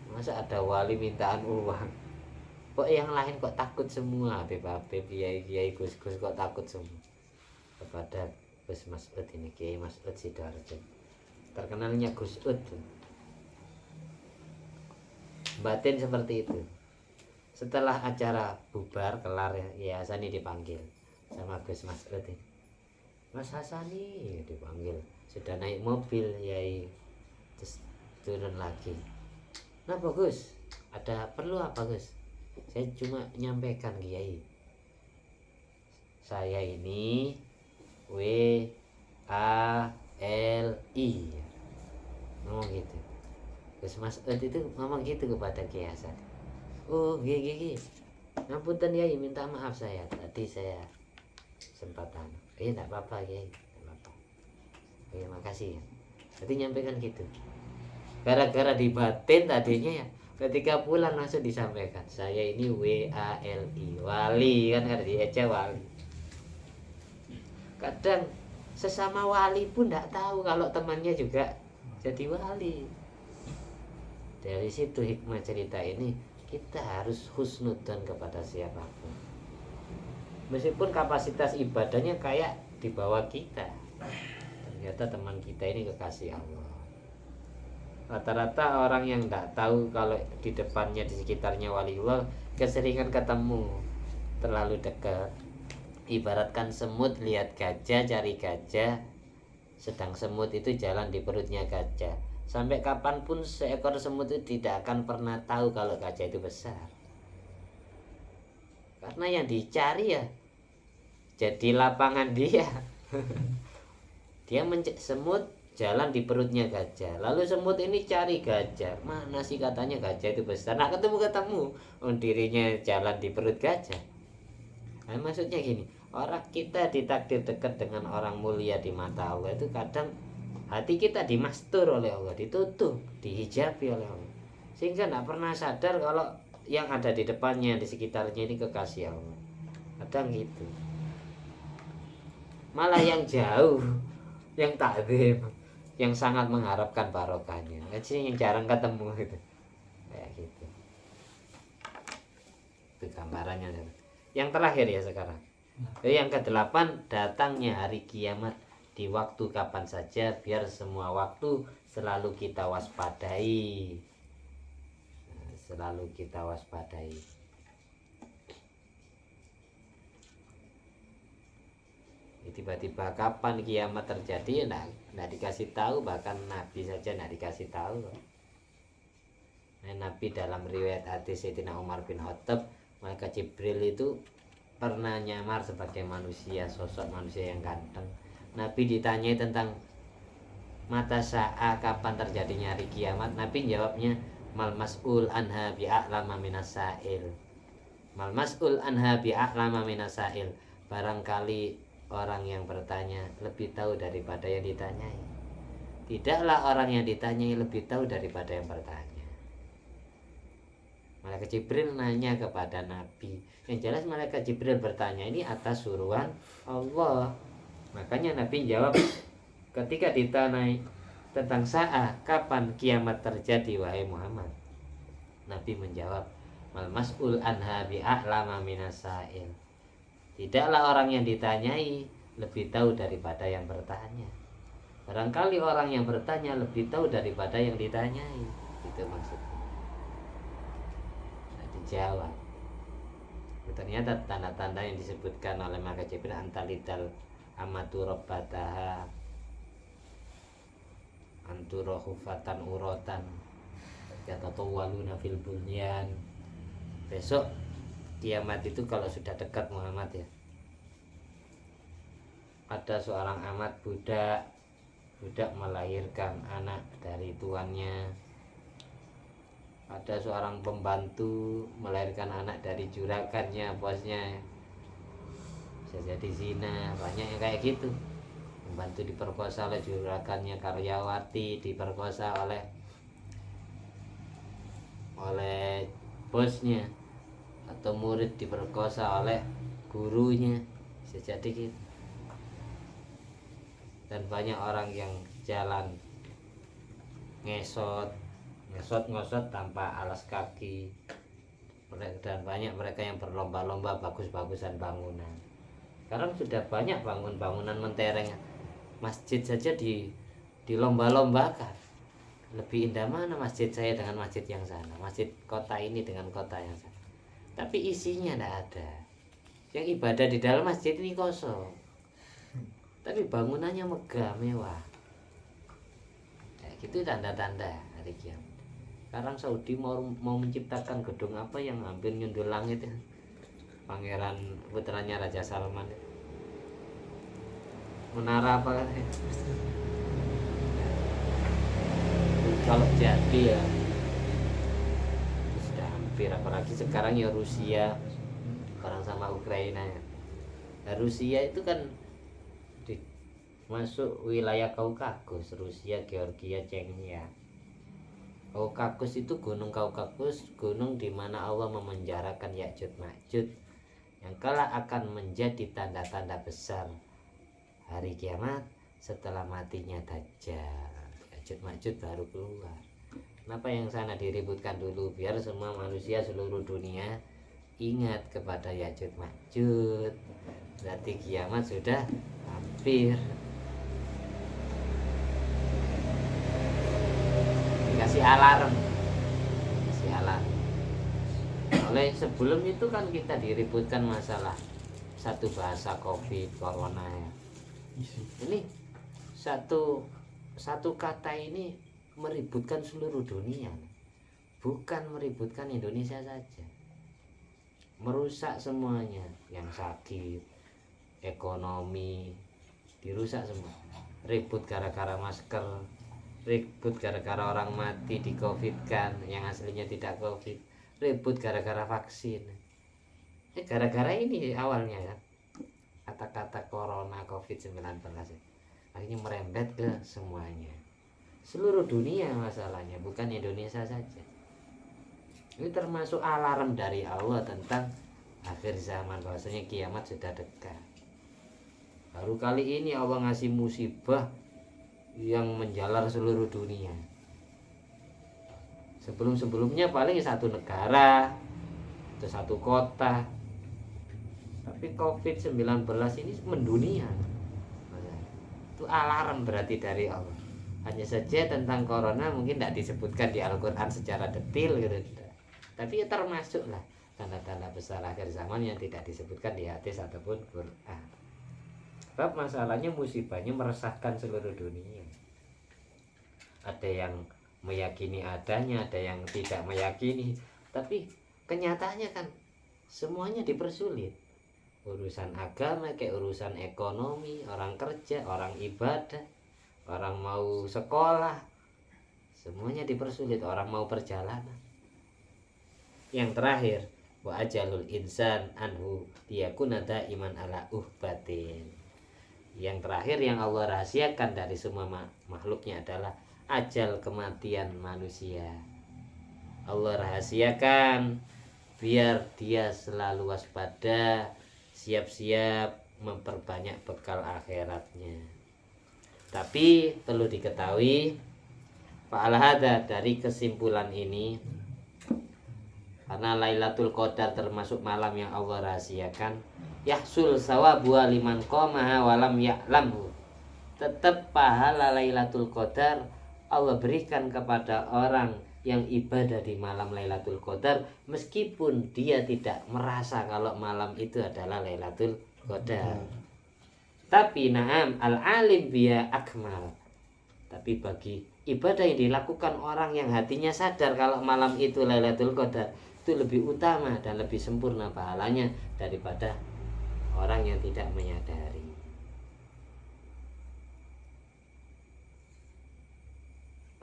masa ada wali mintaan uang, kok yang lain kok takut semua, Habib-habib, Kiai Gus-Gus kok takut semua kepada Gus Mas'ud ini, Kiai Mas'ud Sidoarjo, terkenalnya Gus Ud. Batin seperti itu. Setelah acara bubar kelar, ya Hasani dipanggil sama Gus Mas'ud ini. Mas Hasani dipanggil, sudah naik mobil Yai, terus turun lagi. Nah bagus, ada perlu apa Gus? Saya cuma nyampaikan Kiai, saya ini WALI, ngomong gitu. Gus Mas'ud itu ngomong gitu kepada Kiai Hasan. Oh gigi, ngapunten Kiai, minta maaf saya tadi saya sempatan. Tidak apa-apa Kiai, tidak apa-apa. Ya makasih ya. Jadi nyampaikan gitu. Gara-gara dibatin tadinya ya, ketika pulang langsung disampaikan, saya ini WALI, wali kan, harus dieja wali. Kadang sesama wali pun tidak tahu kalau temannya juga jadi wali. Dari situ hikmah cerita ini, kita harus husnudzon kepada siapapun, meskipun kapasitas ibadahnya kayak di bawah kita, ternyata teman kita ini kekasih Allah. Rata-rata orang yang tidak tahu kalau di depannya, di sekitarnya waliullah, keseringan ketemu, terlalu dekat. Ibaratkan semut lihat gajah, cari gajah, sedang semut itu jalan di perutnya gajah. Sampai kapanpun seekor semut itu tidak akan pernah tahu kalau gajah itu besar, karena yang dicari ya jadi lapangan dia. Dia semut jalan di perutnya gajah, lalu semut ini cari gajah, mana sih katanya gajah itu besar, nah ketemu dirinya jalan di perut gajah. Nah, maksudnya gini, orang kita ditakdir dekat dengan orang mulia di mata Allah itu kadang hati kita dimastur oleh Allah, ditutup, dihijabi oleh Allah, sehingga tidak pernah sadar kalau yang ada di depannya, di sekitarnya ini kekasih Allah. Kadang gitu. Malah yang jauh, yang takdim, yang sangat mengharapkan barokahnya, yang jarang ketemu gitu. Kayak gitu. Itu gambarannya. Yang terakhir ya sekarang. Yang ke-8, datangnya hari kiamat di waktu kapan saja, biar semua waktu selalu kita waspadai. Selalu kita waspadai. Tiba-tiba kapan kiamat terjadi, tidak dikasih tahu, bahkan Nabi saja tidak dikasih tahu. Nah, Nabi dalam riwayat hadis Sayyidina Umar bin Khattab, malaikat Jibril itu pernah nyamar sebagai manusia, sosok manusia yang ganteng. Nabi ditanyai tentang mata sa'a, kapan terjadinya hari kiamat. Nabi jawabnya, mal mas'ul anha bi'a'lama minasail. Mal mas'ul anha bi'a'lama minasail. Barangkali orang yang bertanya lebih tahu daripada yang ditanyai. Tidaklah orang yang ditanyai lebih tahu daripada yang bertanya. Malaikat Jibril nanya kepada Nabi. Yang jelas malaikat Jibril bertanya ini atas suruhan Allah. Makanya Nabi jawab ketika tentang saat kapan kiamat terjadi wahai Muhammad? Nabi menjawab, mal mas'ul anha bi'a'lama minasail. Tidaklah orang yang ditanyai lebih tahu daripada yang bertanya. Barangkali orang yang bertanya lebih tahu daripada yang ditanyai. Itu maksudnya. Nah, dijawab. Ternyata tanda-tanda yang disebutkan oleh maka Jibril antalidal amatu rabbataha anturo hufatan urotan yatatawwaluna fil bunyan. Besok kiamat itu kalau sudah dekat Muhammad ya, ada seorang amat budak melahirkan anak dari tuannya, ada seorang pembantu melahirkan anak dari juragannya, bosnya. Bisa jadi zina, banyak yang kayak gitu. Pembantu diperkosa oleh juragannya, karyawati diperkosa oleh bosnya, atau murid diperkosa oleh gurunya. Bisa jadi gitu. Dan banyak orang yang jalan ngosot tanpa alas kaki. Dan banyak mereka yang berlomba-lomba bagus-bagusan bangunan. Sekarang sudah banyak bangunan mentereng. Masjid saja dilomba-lombakan. Lebih indah mana masjid saya dengan masjid yang sana, masjid kota ini dengan kota yang sana. Tapi isinya tidak ada. Yang ibadah di dalam masjid ini kosong, tapi bangunannya megah, mewah. Itu tanda-tanda hari kiamat. Sekarang Saudi mau menciptakan gedung apa yang hampir nyundul langit ya. Pangeran putranya Raja Salman. Menara apa kan? Kalau jadi ya sudah hampir, apalagi sekarang ya Rusia perang sama Ukraina ya. Nah, Rusia itu kan masuk wilayah Kaukasus, Rusia, Georgia, Chechnya. Kaukasus itu gunung Kaukasus, gunung di mana Allah memenjarakan Ya'juj Ma'juj yang kelak akan menjadi tanda-tanda besar hari kiamat setelah matinya Dajjal. Ya'juj Ma'juj baru keluar. Kenapa yang sana diributkan dulu? Biar semua manusia seluruh dunia ingat kepada Ya'juj Ma'juj. Berarti kiamat sudah hampir. Dikasih alarm. Oleh sebelum itu kan kita diributkan masalah satu bahasa COVID, corona ya. Ini satu kata ini meributkan seluruh dunia, bukan meributkan Indonesia saja, merusak semuanya. Yang sakit, ekonomi dirusak semua. Ribut gara-gara masker, ribut gara-gara orang mati di COVID kan, yang aslinya tidak COVID, ribut gara-gara vaksin. Gara-gara ini awalnya kan, kata-kata corona COVID-19 akhirnya merembet ke semuanya, seluruh dunia masalahnya, bukan Indonesia saja. Ini termasuk alarm dari Allah tentang akhir zaman, bahwasanya kiamat sudah dekat. Baru kali ini Allah ngasih musibah yang menjalar seluruh dunia. Sebelum-sebelumnya paling satu negara atau satu kota, tapi COVID-19 ini mendunia. Itu alarm berarti dari Allah. Hanya saja tentang corona mungkin tidak disebutkan di Al-Quran secara detail gitu. Tapi ya termasuk lah tanda-tanda besar akhir zaman yang tidak disebutkan di hadis ataupun Quran. Sebab masalahnya musibahnya meresahkan seluruh dunia. Ada yang meyakini adanya, ada yang tidak meyakini. Tapi kenyataannya kan semuanya dipersulit. Urusan agama, kayak urusan ekonomi, orang kerja, orang ibadah, orang mau sekolah, semuanya dipersulit. Orang mau perjalanan. Yang terakhir, wa ajalul insan anhu liyakuna daiman ala uhbatin. Yang terakhir yang Allah rahasiakan dari semua makhluknya adalah ajal kematian manusia. Allah rahasiakan biar dia selalu waspada, siap-siap memperbanyak bekal akhiratnya. Tapi perlu diketahui fa'al hadza, dari kesimpulan ini, karena Lailatul Qadar termasuk malam yang Allah rahasiakan, yahsul sawabu liman qamaha walam ya'lamhu, tetap pahala Lailatul Qadar Allah berikan kepada orang yang ibadah di malam Lailatul Qadar meskipun dia tidak merasa kalau malam itu adalah Lailatul Qadar. Tapi na'am al-alim biya akmal, tapi bagi ibadah yang dilakukan orang yang hatinya sadar kalau malam itu Lailatul Qadar, itu lebih utama dan lebih sempurna pahalanya daripada orang yang tidak menyadari.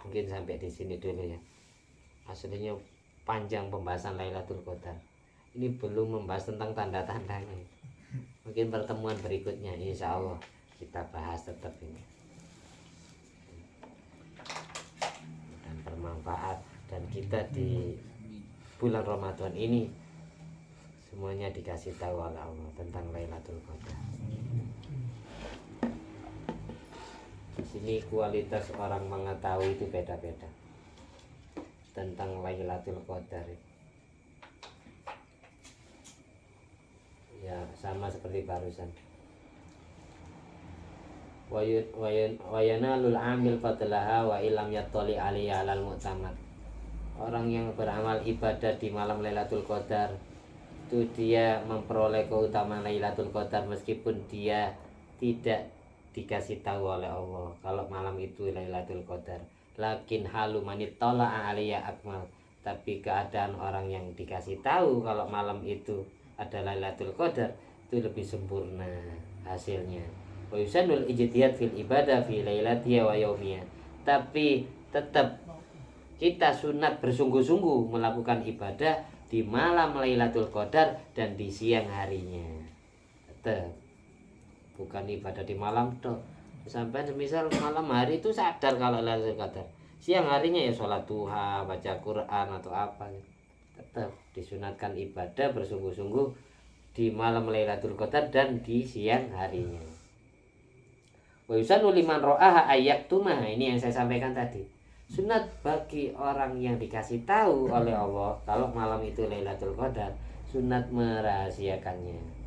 Mungkin sampai di sini dulu ya. Aslinya panjang pembahasan Lailatul Qadar. Ini belum membahas tentang tanda-tandanya. Mungkin pertemuan berikutnya insya Allah kita bahas tetap ini. Dan bermanfaat, dan kita di bulan Ramadan ini semuanya dikasih tahu oleh Allah tentang Lailatul Qadar. Di sini kualitas orang mengetahui itu beda-beda tentang Lailatul Qadar. Ya sama seperti barusan. Wa yanalul amil fadlaha wa illam yattali alaiha alal mu'tamad. Orang yang beramal ibadah di malam Lailatul Qadar itu dia memperoleh keutamaan Lailatul Qadar meskipun dia tidak dikasih tahu oleh Allah kalau malam itu Lailatul Qadar. Lakin halu manit tola'a alaiya akmal, tapi keadaan orang yang dikasih tahu kalau malam itu adalah Lailatul Qadar itu lebih sempurna hasilnya. Wa yusanul ijtihad fil ibadah fi lailatiha wa yaumiyah, tapi tetap kita sunat bersungguh-sungguh melakukan ibadah di malam Lailatul Qadar dan di siang harinya. Tetap bukan ibadah di malam toh. Sampai misal malam hari itu sadar kalau Lailatul Qadar, siang harinya ya sholat duha, baca Quran atau apa, tetap disunatkan ibadah bersungguh-sungguh di malam Lailatul Qadar dan di siang harinya. Wa yusanu liman ra'aha ayyaktuma, ini yang saya sampaikan tadi. Sunat bagi orang yang dikasih tahu oleh Allah kalau malam itu Lailatul Qadar, sunat merahasiakannya.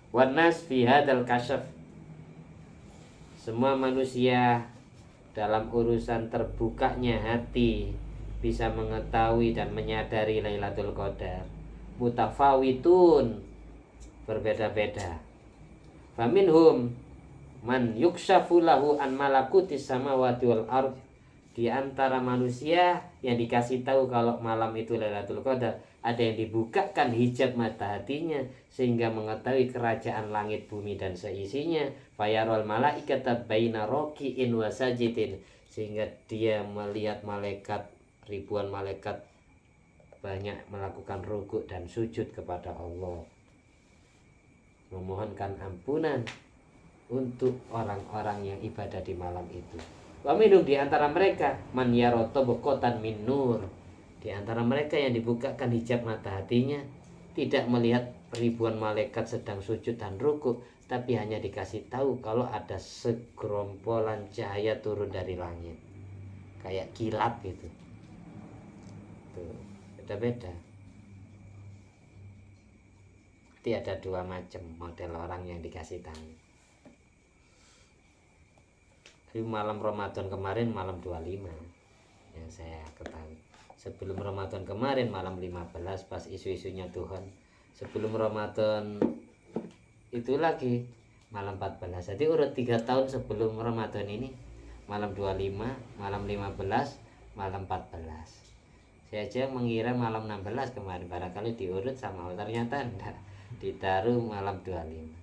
Wanas fi hadzal kasyaf, semua manusia dalam urusan terbukanya hati bisa mengetahui dan menyadari Lailatul Qadar mutafawitun, berbeda-beda. Faminhum man yukshafu lahu an malakutis samawati wal ard, di antara manusia yang dikasih tahu kalau malam itu Lailatul Qadar, ada yang dibukakan hijab mata hatinya sehingga mengetahui kerajaan langit bumi dan seisinya. Fayarul malaikata baina roki'in wa sajidin, sehingga dia melihat malaikat, ribuan malaikat banyak melakukan rukuk dan sujud kepada Allah, memohonkan ampunan untuk orang-orang yang ibadah di malam itu. Wa minhum, di antara mereka, man yaroto bokotan min nur, di antara mereka yang dibukakan hijab mata hatinya tidak melihat ribuan malaikat sedang sujud dan rukuk, tapi hanya dikasih tahu kalau ada segerombolan cahaya turun dari langit kayak kilat gitu. Tuh, beda-beda. Jadi ada dua macam model orang yang dikasih tahu. Di malam Ramadan kemarin, malam 25 yang saya ketahui. Sebelum Ramadan kemarin malam 15 pas isu-isunya Tuhan. Sebelum Ramadan itu lagi malam 14. Jadi urut 3 tahun sebelum Ramadan ini, malam 25, malam 15, malam 14. Saya aja mengira malam 16 kemarin, barangkali diurut sama Allah, ternyata enggak, ditaruh malam 25.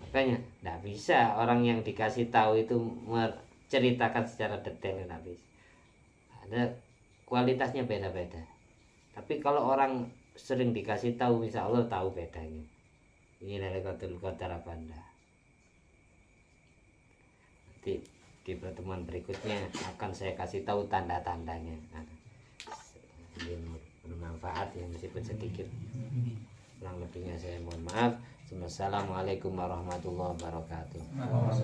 Makanya enggak bisa orang yang dikasih tahu itu menceritakan secara detail, enggak bisa. Ada kualitasnya beda-beda. Tapi kalau orang sering dikasih tahu, insya Allah tahu bedanya. Ini Lailatul Qadar apa enggak. di pertemuan berikutnya akan saya kasih tahu tanda-tandanya. Ini bermanfaat ya meskipun sedikit. Kurang lebihnya saya mohon maaf. Wassalamualaikum warahmatullahi wabarakatuh.